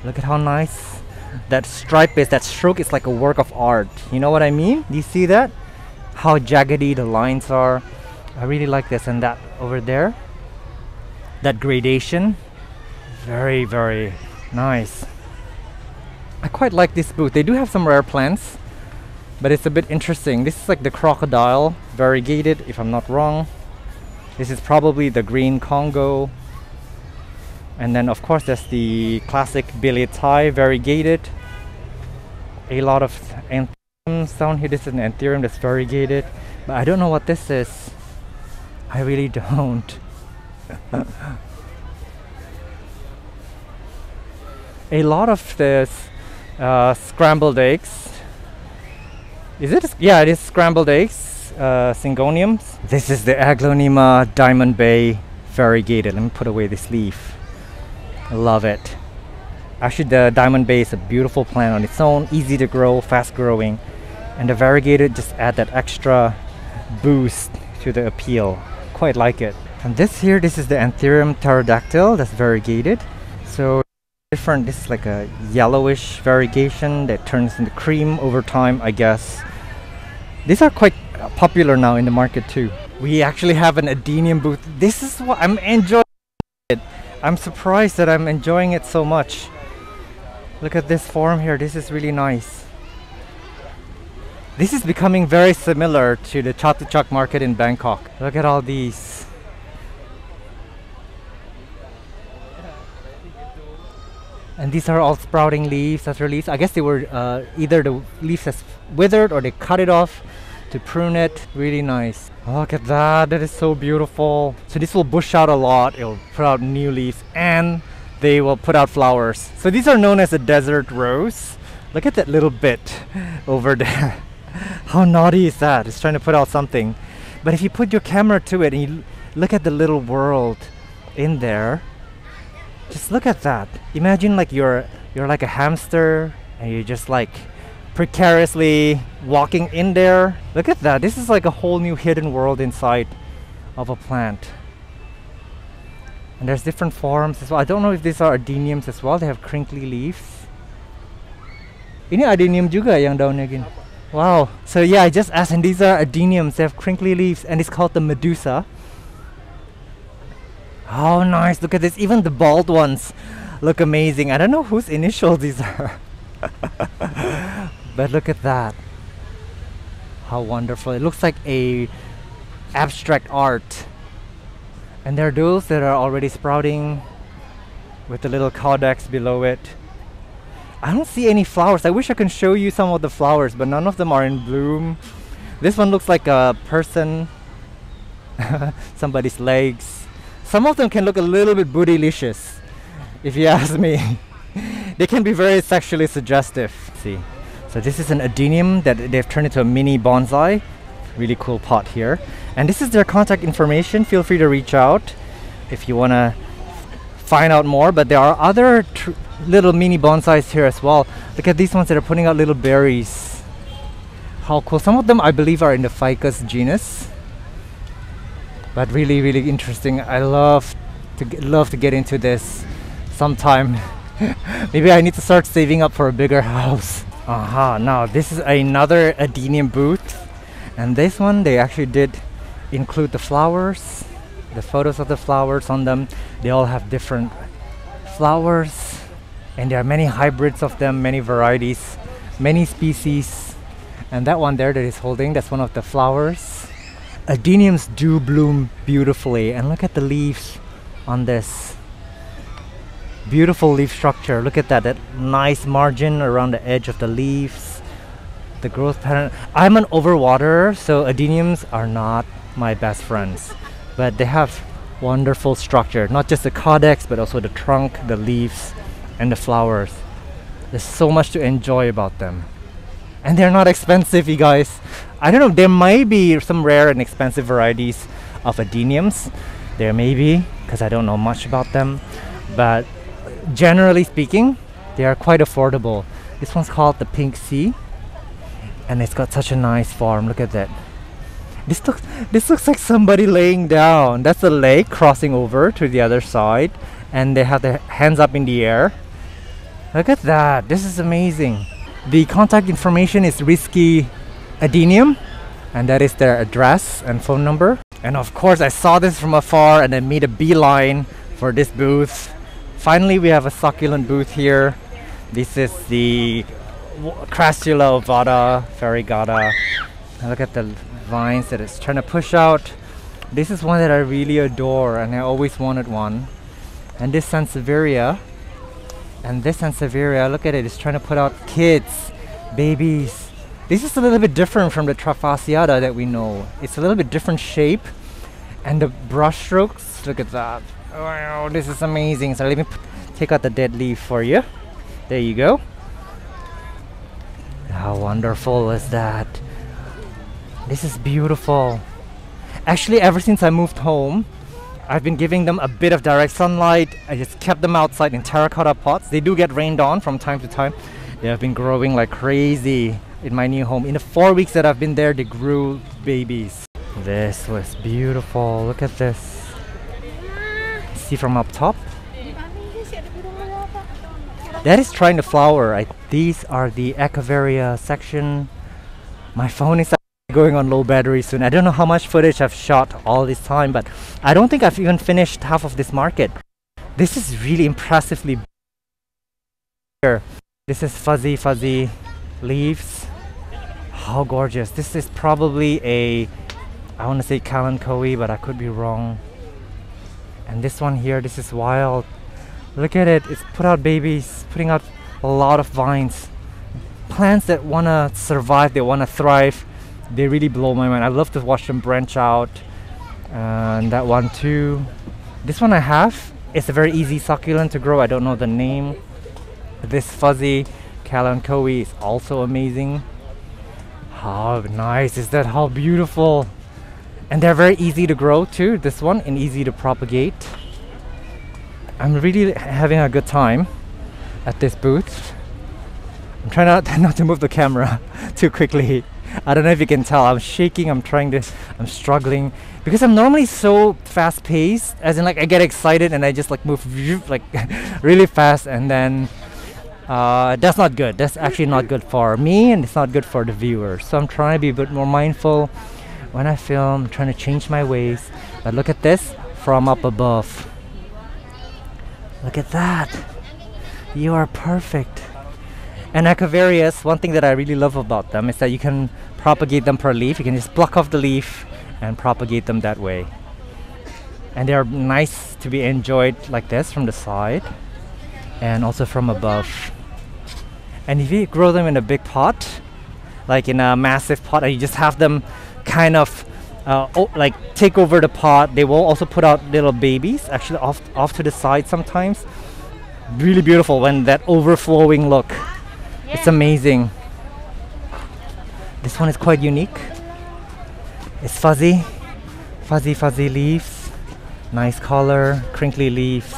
Look at how nice that stripe is. That stroke is like a work of art. You know what I mean? Do you see that? How jaggedy the lines are. I really like this. And that over there, that gradation, very, very nice. I quite like this booth. They do have some rare plants, but it's a bit interesting. This is like the crocodile variegated, if I'm not wrong. This is probably the green Congo. And then of course there's the classic Billieti variegated. A lot of anthuriums down here. This is an anthurium that's variegated, but I don't know what this is. I really don't. A lot of this scrambled eggs. Is it? Yeah, it is scrambled eggs. Syngoniums. This is the aglaonema Diamond Bay variegated. Let me put away this leaf. I love it. Actually, the Diamond Bay is a beautiful plant on its own, easy to grow, fast growing, and the variegated just add that extra boost to the appeal. Quite like it. And this here, this is the Anthurium pterodactyl that's variegated. So different. This is like a yellowish variegation that turns into cream over time, I guess. These are quite popular now in the market too. We actually have an Adenium booth. This is what I'm enjoying it. I'm surprised that I'm enjoying it so much. Look at this form here. This is really nice. This is becoming very similar to the Chatuchak market in Bangkok. Look at all these. And these are all sprouting leaves that's released. I guess they were either the leaves has withered or they cut it off to prune it. Really nice. Look at that. That is so beautiful. So this will bush out a lot. It will put out new leaves and they will put out flowers. So these are known as the desert rose. Look at that little bit over there. How naughty is that? It's trying to put out something. But if you put your camera to it and you look at the little world in there, just look at that. Imagine like you're like a hamster and you're just like precariously walking in there. Look at that. This is like a whole new hidden world inside of a plant. And there's different forms as well. I don't know if these are adeniums as well. They have crinkly leaves. Ini adenium juga yang daunnya gini. Wow. So yeah, I just asked, and these are adeniums. They have crinkly leaves, and it's called the Medusa. Oh, nice. Look at this. Even the bald ones look amazing. I don't know whose initials these are. But look at that. How wonderful. It looks like a abstract art. And there are those that are already sprouting with the little caudex below it. I don't see any flowers. I wish I could show you some of the flowers, but none of them are in bloom. This one looks like a person, somebody's legs. Some of them can look a little bit bootylicious, if you ask me. They can be very sexually suggestive. See, so this is an adenium that they've turned into a mini bonsai. Really cool pot here. And this is their contact information. Feel free to reach out if you want to find out more. But there are other little mini bonsais here as well. Look at these ones that are putting out little berries. How cool. Some of them I believe are in the ficus genus. But really, really interesting. I love to get into this sometime. Maybe I need to start saving up for a bigger house. Now this is another Adenium booth. And this one, they actually did include the flowers, the photos of the flowers on them. They all have different flowers, and there are many hybrids of them, many varieties, many species. And that one there that is holding, that's one of the flowers. Adeniums do bloom beautifully, and look at the leaves on this. Beautiful leaf structure. Look at that nice margin around the edge of the leaves. The growth pattern. I'm an overwaterer, so adeniums are not my best friends, but they have wonderful structure, not just the caudex but also the trunk, the leaves, and the flowers. There's so much to enjoy about them, and they're not expensive, you guys. I don't know, there might be some rare and expensive varieties of adeniums. There may be, because I don't know much about them, but generally speaking, they are quite affordable. This one's called the Pink Sea, and it's got such a nice form. Look at that. This looks like somebody laying down. That's a leg crossing over to the other side, and they have their hands up in the air. Look at that. This is amazing. The contact information is Risky Adenium, and that is their address and phone number. And of course, I saw this from afar and I made a beeline for this booth. Finally, we have a succulent booth here. This is the Crassula ovata, variegata. Look at the vines that it's trying to push out. This is one that I really adore, and I always wanted one. And this Sansevieria, and this Sansevieria, look at it, it's trying to put out kids, babies. This is a little bit different from the Traphaceata that we know. It's a little bit different shape, and the brush strokes, look at that. Wow, this is amazing. So let me take out the dead leaf for you. There you go. How wonderful is that? This is beautiful. Actually, ever since I moved home, I've been giving them a bit of direct sunlight. I just kept them outside in terracotta pots. They do get rained on from time to time. They have been growing like crazy in my new home. In the 4 weeks that I've been there, they grew babies. This was beautiful. Look at this. See from up top? That is trying to flower. These are the Echeveria section. My phone is going on low battery soon. I don't know how much footage I've shot all this time, but I don't think I've even finished half of this market. This is really impressively here. This is fuzzy leaves. How gorgeous. This is probably a, I want to say Kalanchoe, but I could be wrong. And this one here, this is wild. Look at it, it's put out babies, putting out a lot of vines. Plants that want to survive, they want to thrive. They really blow my mind. I love to watch them branch out. And that one too. This one I have. It's a very easy succulent to grow. I don't know the name. This fuzzy Kalanchoe is also amazing. How nice is that? How beautiful. And they're very easy to grow too, this one, and easy to propagate. I'm really having a good time at this booth. I'm trying not to move the camera too quickly. I don't know if you can tell, I'm shaking, I'm struggling because I'm normally so fast paced, as in like I get excited and I just like move like really fast, and then that's not good. That's actually not good for me, and it's not good for the viewer. So I'm trying to be a bit more mindful when I film. I'm trying to change my ways. But look at this from up above. Look at that. You are perfect. And Echeverias, one thing that I really love about them is that you can propagate them per leaf. You can just pluck off the leaf and propagate them that way. And they're nice to be enjoyed like this from the side and also from above. And if you grow them in a big pot, like in a massive pot, and you just have them kind of like take over the pot, they will also put out little babies actually off to the side sometimes. Really beautiful when that overflowing look. It's amazing. This one is quite unique. It's fuzzy leaves, nice color, crinkly leaves.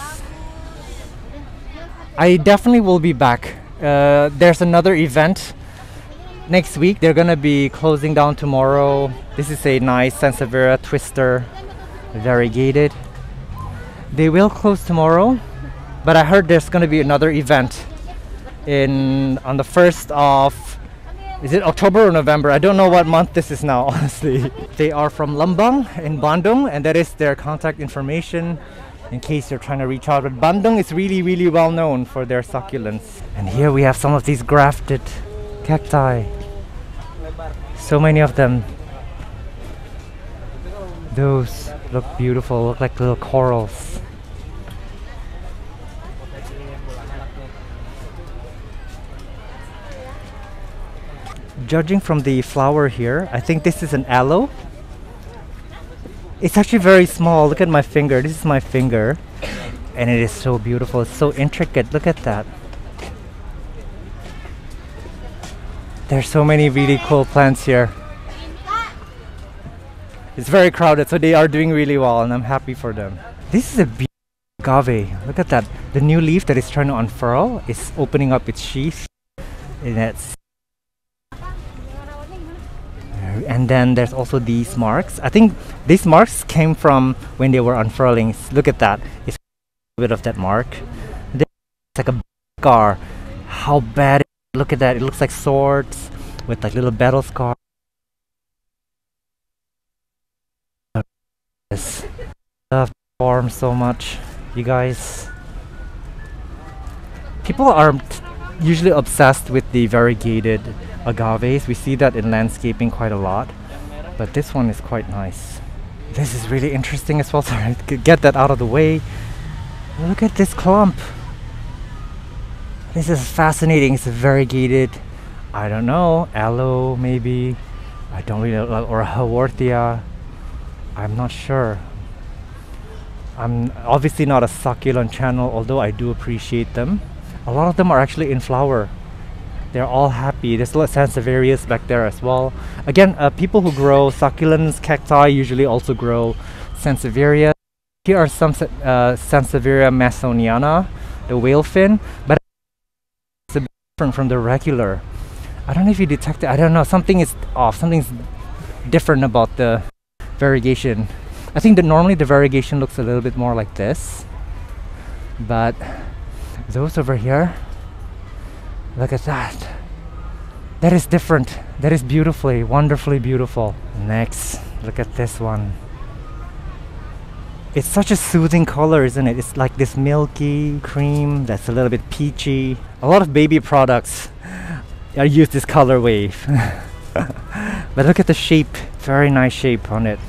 I definitely will be back. There's another event next week. They're gonna be closing down tomorrow. This is a nice Sansevieria twister, variegated. They will close tomorrow, but I heard there's gonna be another event on the 1st of, is it October or November? I don't know what month this is now, honestly. They are from Lembang in Bandung, and that is their contact information in case you're trying to reach out. But Bandung is really well known for their succulents. And here we have some of these grafted cacti. So many of them. Those look beautiful, look like little corals. Judging from the flower here, I think this is an aloe. It's actually very small. Look at my finger. This is my finger. And it is so beautiful. It's so intricate. Look at that. There's so many really cool plants here. It's very crowded, so they are doing really well, and I'm happy for them. This is a beautiful agave. Look at that. The new leaf that is trying to unfurl is opening up its sheath. And then there's also these marks. I think these marks came from when they were unfurling. Look at that. It's a bit of that mark. It's like a scar. How bad. Look at that. It looks like swords with like little battle scars. I love form so much, you guys. People are usually obsessed with the variegated agaves. We see that in landscaping quite a lot, but this one is quite nice. This is really interesting as well. Sorry, get that out of the way. Look at this clump. This is fascinating. It's a variegated, I don't know, aloe maybe. I don't really know, or a haworthia. I'm not sure. I'm obviously not a succulent channel, although I do appreciate them. A lot of them are actually in flower. They're all happy. There's a lot of Sansevierias back there as well. Again, people who grow succulents, cacti usually also grow Sansevieria. Here are some Sansevieria masoniana, the whale fin, but it's a bit different from the regular. I don't know if you detect it. I don't know. Something is off. Something's different about the variegation. I think that normally the variegation looks a little bit more like this, but those over here, look at that. That is different. That is beautifully, wonderfully beautiful. Next, look at this one. It's such a soothing color, isn't it? It's like this milky cream that's a little bit peachy. A lot of baby products use this color wave. But look at the shape. Very nice shape on it.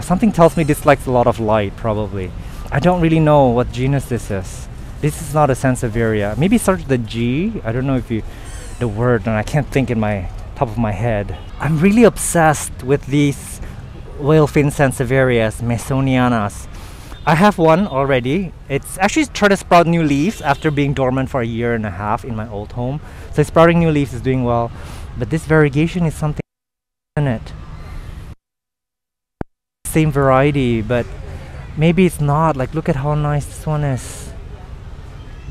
Something tells me this likes a lot of light, probably. I don't really know what genus this is. This is not a Sansevieria. Maybe start with the G. I don't know if the word, and I can't think in my top of my head. I'm really obsessed with these whale fin Sansevierias, Masonianas. I have one already. It's actually trying to sprout new leaves after being dormant for a year and a half in my old home. So sprouting new leaves is doing well. But this variegation is something in it. Same variety, but maybe it's not. Like, look at how nice this one is.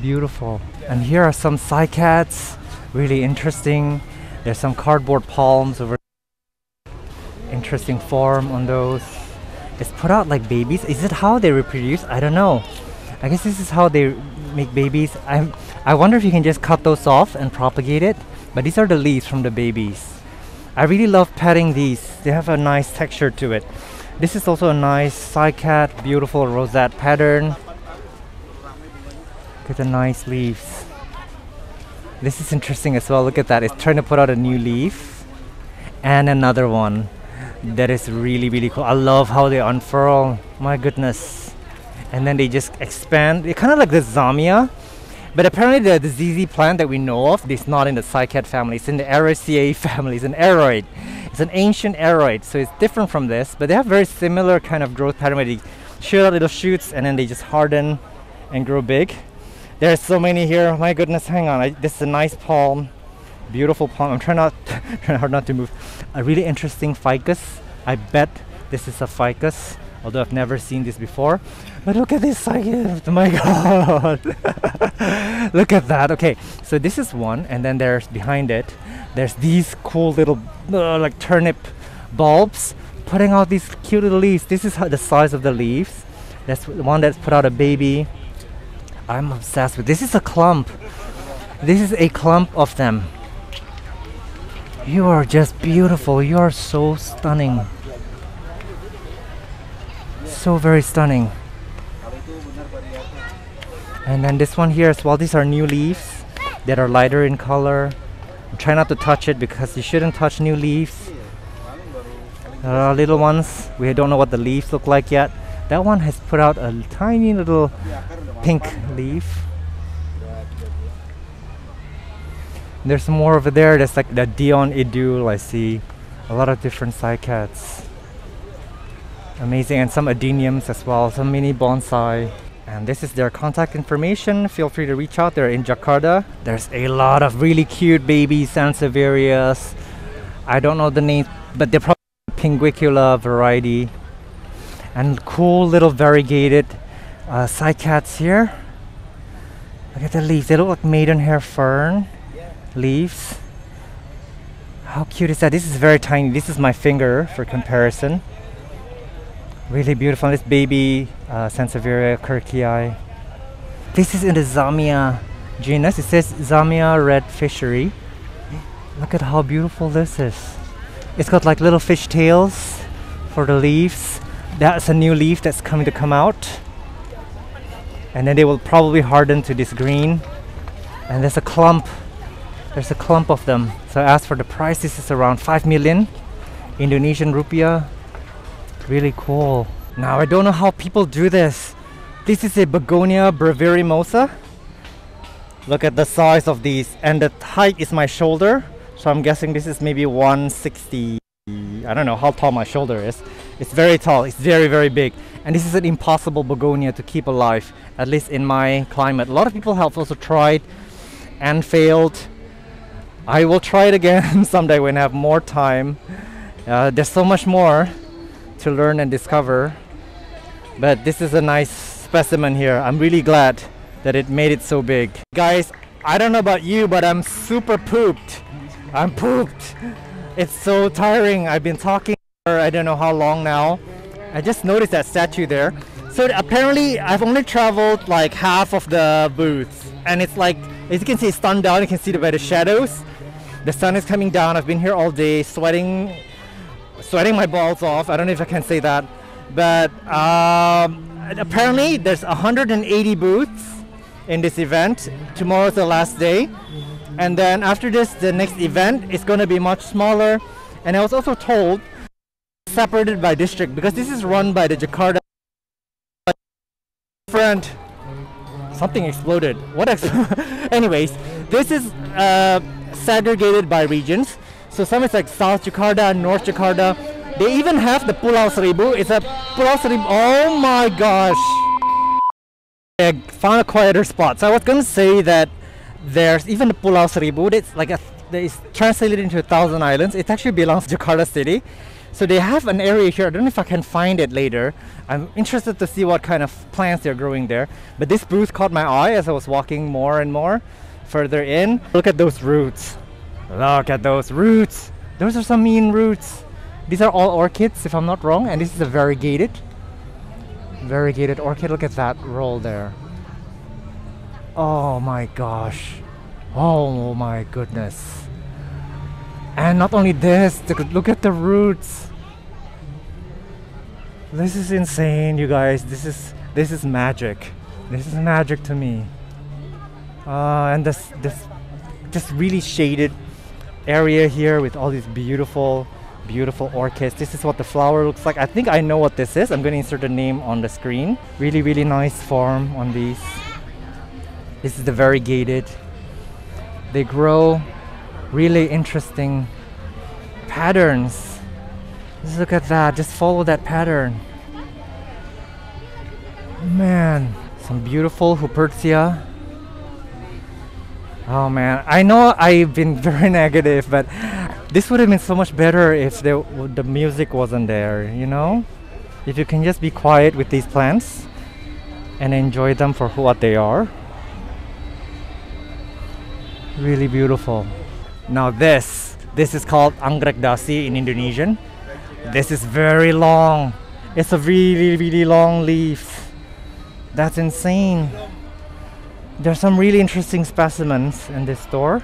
Beautiful. And here are some cycads, really interesting. There's some cardboard palms over. Interesting form on those. It's put out like babies. Is it how they reproduce? I don't know. I guess this is how they make babies. I wonder if you can just cut those off and propagate it. But these are the leaves from the babies. I really love petting these. They have a nice texture to it. This is also a nice cycad, beautiful rosette pattern. Look at the nice leaves. This is interesting as well. Look at that. It's trying to put out a new leaf. And another one. That is really, really cool. I love how they unfurl. My goodness. And then they just expand. They're kind of like the zamia. But apparently the ZZ plant that we know of is not in the cycad family. It's in the Araceae family. It's an aroid. It's an ancient aroid. So it's different from this. But they have very similar kind of growth pattern where they shoot out little shoots and then they just harden and grow big. There are so many here. My goodness, hang on. This is a nice palm. Beautiful palm. I'm trying hard not to move. A really interesting ficus. I bet this is a ficus, although I've never seen this before. But look at this cycad. Oh my god. Look at that. Okay, so this is one, and then there's behind it, there's these cool little like turnip bulbs putting out these cute little leaves. This is the size of the leaves. That's the one that's put out a baby. I'm obsessed with this. Is a clump. This is a clump of them. You are just beautiful. You are so stunning. So very stunning. And then this one here as well. These are new leaves that are lighter in color. Try not to touch it because you shouldn't touch new leaves. Little ones. We don't know what the leaves look like yet. That one has put out a tiny little pink leaf. There's more over there. There's like the Dion Idul. I see a lot of different cycads. Amazing. And some Adeniums as well. Some mini bonsai. And this is their contact information. Feel free to reach out. They're in Jakarta. There's a lot of really cute baby Sansevierias. I don't know the name, but they're probably Pinguicula variety. And cool little variegated cycads here. Look at the leaves. They look like maidenhair fern leaves. How cute is that? This is very tiny. This is my finger for comparison. Really beautiful. This baby Sansevieria kirkii. This is in the Zamia genus. It says Zamia red fishery. Look at how beautiful this is. It's got like little fish tails for the leaves. That's a new leaf that's coming to come out. And then they will probably harden to this green. And there's a clump. There's a clump of them. So I asked for the price. This is around 5 million Indonesian rupiah. Really cool. Now I don't know how people do this. This is a Begonia Breverimosa. Look at the size of these, and the height is my shoulder. So I'm guessing this is maybe 160. I don't know how tall my shoulder is. It's very tall. It's very, very big. And this is an impossible begonia to keep alive, at least in my climate. A lot of people have also tried and failed. I will try it again someday when I have more time. There's so much more to learn and discover, but this is a nice specimen here. I'm really glad that it made it so big. Guys, I don't know about you, but I'm super pooped. I'm pooped. It's so tiring. I've been talking for I don't know how long now. I just noticed that statue there. So apparently I've only traveled like half of the booths, and it's like, as you can see, it's sun down. You can see by the shadows. The sun is coming down. I've been here all day sweating my balls off. I don't know if I can say that, but apparently there's 180 booths in this event. Tomorrow's the last day, and then after this, the next event is going to be much smaller. And I was also told separated by district, because this is run by the Jakarta. Friend, something exploded. What anyways, this is segregated by regions. So some is like South Jakarta, North Jakarta. They even have the Pulau Seribu. It's a Pulau Seribu. Oh my gosh! I found a quieter spot. So I was gonna say that there's even the Pulau Seribu. It's like it's translated into 1,000 islands. It actually belongs to Jakarta city. So they have an area here. I don't know if I can find it later. I'm interested to see what kind of plants they're growing there. But this booth caught my eye as I was walking more and more further in. Look at those roots. Look at those roots. Those are some mean roots. These are all orchids, if I'm not wrong. And this is a variegated orchid. Look at that roll there. Oh my gosh. Oh my goodness. And not only this, look at the roots. This is insane, you guys. This is magic. This is magic to me. And this just really shaded area here with all these beautiful orchids. This is what the flower looks like. I think I know what this is. I'm going to insert the name on the screen. Really nice form on these. This is the variegated. They grow really interesting patterns. Just look at that. Just follow that pattern. Man, some beautiful Hupertia. Oh man, I know I've been very negative, but this would have been so much better if the music wasn't there, you know? If you can just be quiet with these plants and enjoy them for what they are. Really beautiful. Now this is called anggrek dasi in Indonesian. This is very long. It's a really long leaf. That's insane. There's some really interesting specimens in this store.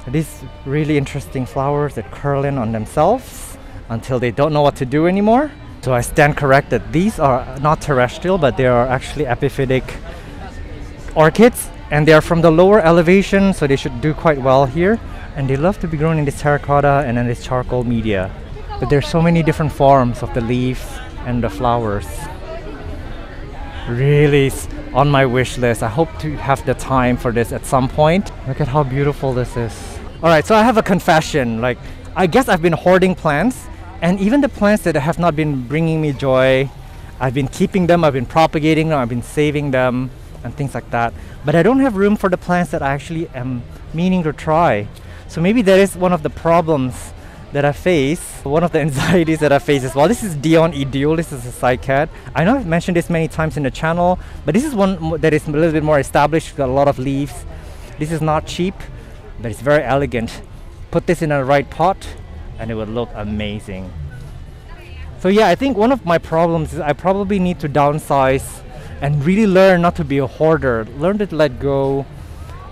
These really interesting flowers that curl in on themselves until they don't know what to do anymore. So I stand corrected. These are not terrestrial, but they are actually epiphytic orchids. And they are from the lower elevation, so they should do quite well here. And they love to be grown in this terracotta and in this charcoal media. But there's so many different forms of the leaf and the flowers. Really on my wish list. I hope to have the time for this at some point. Look at how beautiful this is. Alright, so I have a confession. Like, I guess I've been hoarding plants, and even the plants that have not been bringing me joy, I've been keeping them, I've been propagating them, I've been saving them, and things like that. But I don't have room for the plants that I actually am meaning to try. So maybe that is one of the problems that I face, one of the anxieties that I face as well. This is Dion Ideal. This is a cycad. I know I've mentioned this many times in the channel, but this is one that is a little bit more established, got a lot of leaves. This is not cheap, but it's very elegant. Put this in a right pot and it would look amazing. So yeah, I think one of my problems is I probably need to downsize and really learn not to be a hoarder. Learn to let go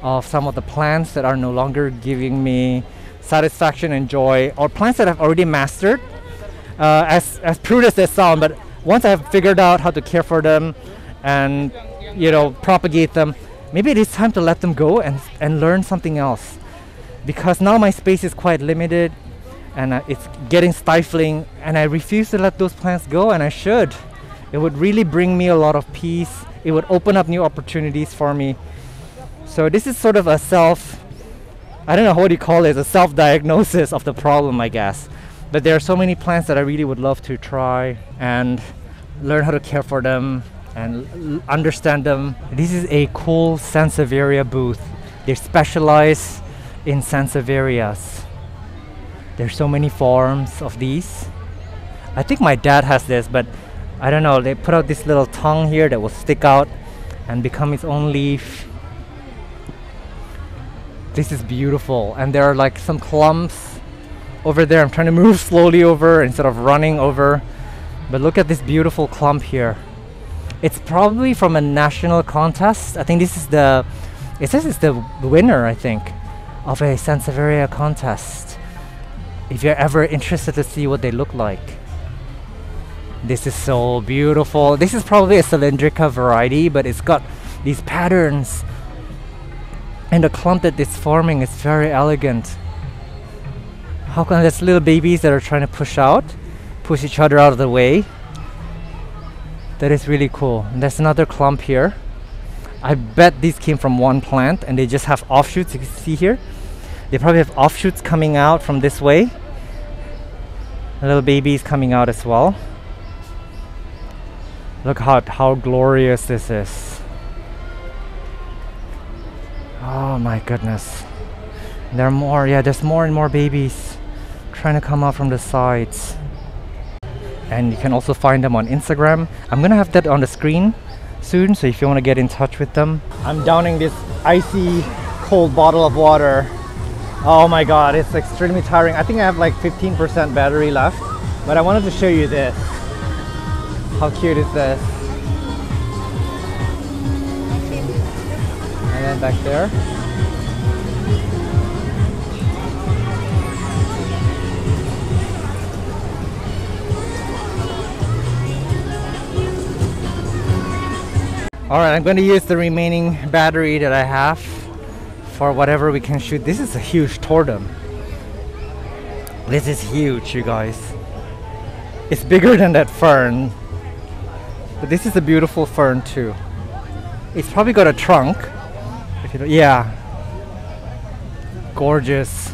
of some of the plants that are no longer giving me satisfaction and joy, or plants that I've already mastered, as crude as they sound, but once I've figured out how to care for them and, you know, propagate them, maybe it is time to let them go and learn something else, because now my space is quite limited and it's getting stifling, and I refuse to let those plants go, and I should. It would really bring me a lot of peace. It would open up new opportunities for me. So this is sort of a I don't know what you call it, a self-diagnosis of the problem, I guess. But there are so many plants that I really would love to try and learn how to care for them and understand them. This is a cool Sansevieria booth. They specialize in Sansevierias. There's so many forms of these. I think my dad has this, but I don't know, they put out this little tongue here that will stick out and become its own leaf. This is beautiful, and there are like some clumps over there. I'm trying to move slowly over instead of running over, but look at this beautiful clump here. It's probably from a national contest. I think this is it says it's the winner, I think, of a Sansevieria contest. If you're ever interested to see what they look like. This is so beautiful. This is probably a cylindrica variety, but it's got these patterns. And the clump that it's forming is very elegant. How come there's little babies that are trying to push each other out of the way? That is really cool. And there's another clump here. I bet these came from one plant and they just have offshoots. You can see here. They probably have offshoots coming out from this way. Little babies coming out as well. Look how glorious this is. Oh my goodness. There are more, yeah, there's more and more babies trying to come out from the sides. and you can also find them on Instagram. I'm gonna have that on the screen soon, so if you want to get in touch with them. I'm downing this icy cold bottle of water. Oh my god, it's extremely tiring. I think I have like 15% battery left, but I wanted to show you this. How cute is this? And then back there. Alright, I'm going to use the remaining battery that I have for whatever we can shoot. This is a huge tortum. This is huge, you guys. It's bigger than that fern. But this is a beautiful fern too. It's probably got a trunk. If you don't, yeah. Gorgeous.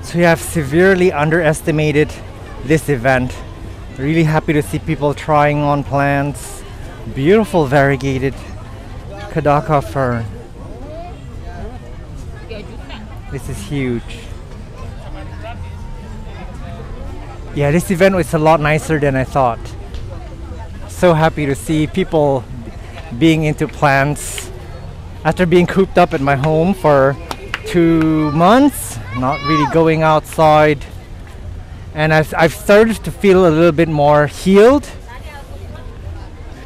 So yeah, I've severely underestimated this event. Really happy to see people trying on plants. Beautiful variegated Kadaka fern. This is huge. Yeah, this event was a lot nicer than I thought. So happy to see people being into plants after being cooped up at my home for 2 months, not really going outside. And I've started to feel a little bit more healed,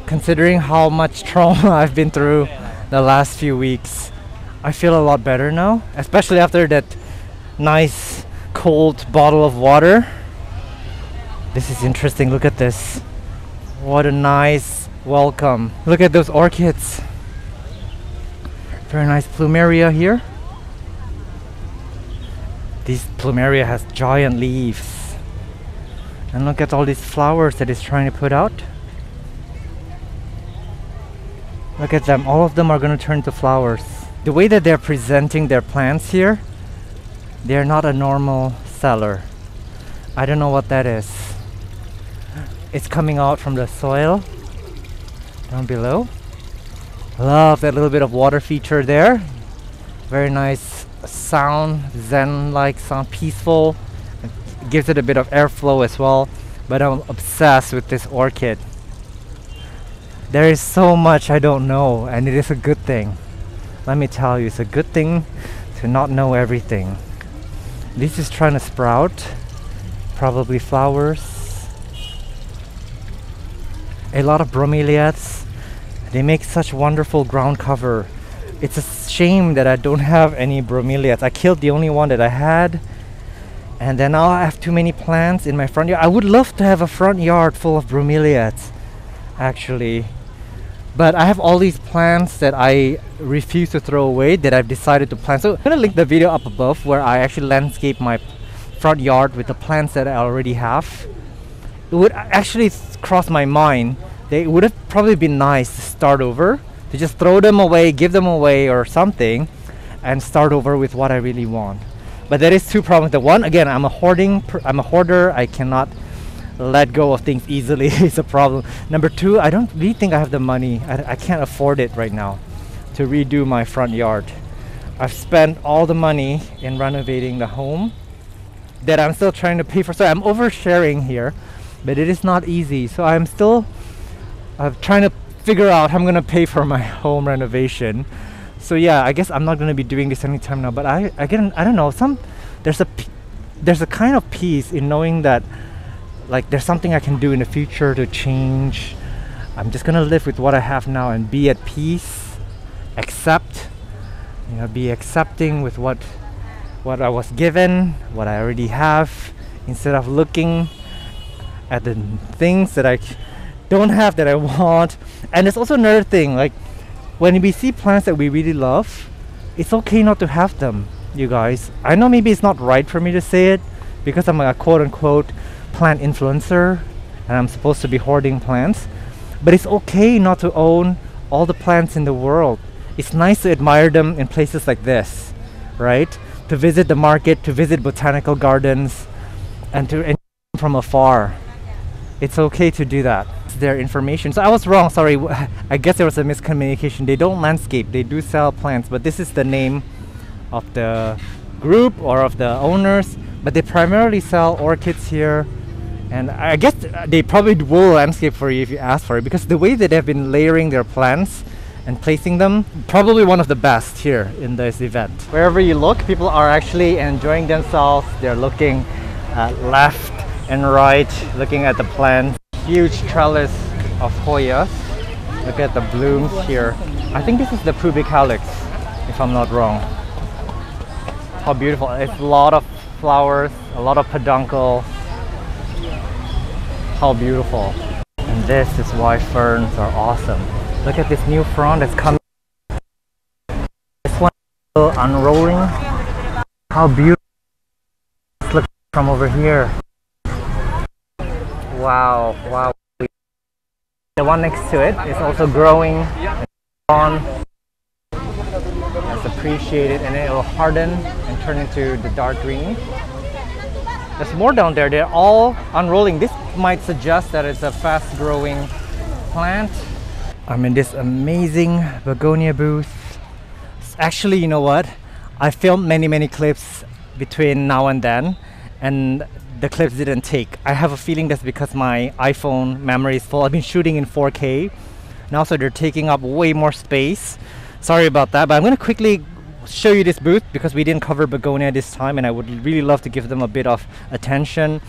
considering how much trauma I've been through the last few weeks. I feel a lot better now, especially after that nice cold bottle of water. This is interesting. Look at this. What a nice welcome. Look at those orchids. Very nice Plumeria here. This Plumeria has giant leaves. And look at all these flowers that it's trying to put out. Look at them, all of them are going to turn to flowers. The way that they're presenting their plants here, they're not a normal seller. I don't know what that is. It's coming out from the soil down below. Love that little bit of water feature there. Very nice sound, zen-like sound, peaceful. It gives it a bit of airflow as well. But I'm obsessed with this orchid. There is so much I don't know, and it is a good thing. Let me tell you, it's a good thing to not know everything. This is trying to sprout, probably flowers. A lot of bromeliads. They make such wonderful ground cover. It's a shame that I don't have any bromeliads. I killed the only one that I had, and then now I have too many plants in my front yard. I would love to have a front yard full of bromeliads, actually. But I have all these plants that I refuse to throw away that I've decided to plant. So I'm gonna link the video up above where I actually landscape my front yard with the plants that I already have. It would actually cross my mind that it would have probably been nice to start over, to just throw them away, give them away or something, and start over with what I really want. But there is two problems. The one, again, I'm a hoarder. I cannot let go of things easily. Is a problem. Number two, I don't really think I have the money. I can't afford it right now to redo my front yard. I've spent all the money in renovating the home that I'm still trying to pay for. So I'm oversharing here, but it is not easy. So I'm still trying to figure out how I'm gonna pay for my home renovation. So yeah, I guess I'm not gonna be doing this anytime now. But I don't know. There's a kind of peace in knowing that, like, there's something I can do in the future to change. I'm just gonna live with what I have now and be at peace, accept, be accepting with what I was given, what I already have, instead of looking at the things that I don't have that I want. And there's also another thing, like when we see plants that we really love, it's okay not to have them, you guys. I know maybe it's not right for me to say it because I'm a quote-unquote plant influencer and I'm supposed to be hoarding plants, but it's okay not to own all the plants in the world. It's nice to admire them in places like this, right? To visit the market, to visit botanical gardens, and to enjoy them from afar. It's okay to do that. It's their information. So I was wrong, sorry. I guess there was a miscommunication. They don't landscape, they do sell plants, but this is the name of the group or of the owners, but they primarily sell orchids here And I guess they probably will landscape for you if you ask for it, because the way that they've been layering their plants and placing them, probably one of the best here in this event. Wherever you look, people are actually enjoying themselves. They're looking left and right, looking at the plants. Huge trellis of Hoyas. Look at the blooms here. I think this is the pubic calyx, if I'm not wrong. How beautiful. It's a lot of flowers, a lot of peduncle. How beautiful. And this is why ferns are awesome. Look at this new frond that's coming. This one is still unrolling. How beautiful. Let's look from over here. Wow, wow. The one next to it is also growing on. It's appreciated, and it will harden and turn into the dark green. There's more down there. They're all unrolling. This might suggest that it's a fast-growing plant. I'm in this amazing Begonia Booth. Actually, you know what? I filmed many clips between now and then, and the clips didn't take. I have a feeling that's because my iPhone memory is full. I've been shooting in 4K now, so they're taking up way more space. Sorry about that, but I'm going to quickly show you this booth because we didn't cover begonia this time, and I would really love to give them a bit of attention.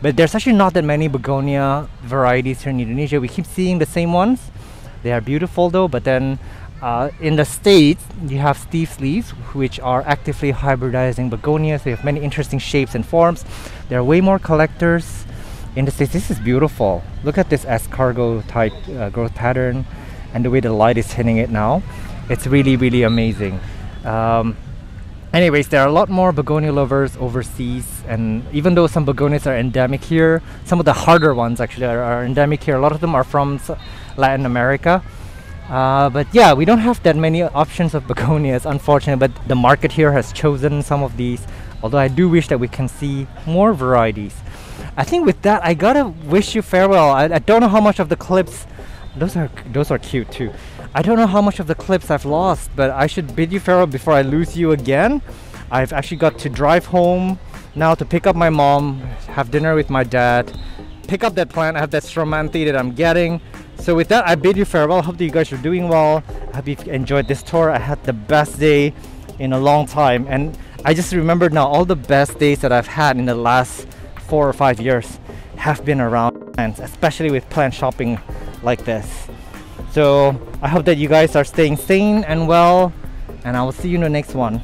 But there's actually not that many begonia varieties here in Indonesia. We keep seeing the same ones. They are beautiful though, but then in the States you have Steve's leaves, which are actively hybridizing begonias. They have many interesting shapes and forms. There are way more collectors in the States. This is beautiful. Look at this escargot type growth pattern and the way the light is hitting it now. It's really amazing. Anyways, there are a lot more begonia lovers overseas, and even though some begonias are endemic here, some of the harder ones actually are endemic here. A lot of them are from Latin America. But yeah, we don't have that many options of begonias, unfortunately, but the market here has chosen some of these, although I do wish that we can see more varieties. I think with that, I gotta wish you farewell. I don't know how much of the clips, those are cute too. I don't know how much of the clips I've lost, but I should bid you farewell before I lose you again. I've actually got to drive home now to pick up my mom, have dinner with my dad, pick up that plant. I have that Stromanthi that I'm getting. So with that, I bid you farewell. Hope that you guys are doing well. I hope you enjoyed this tour. I had the best day in a long time, and I just remembered now all the best days that I've had in the last 4 or 5 years have been around plants, especially with plant shopping like this. So I hope that you guys are staying sane and well, and I will see you in the next one.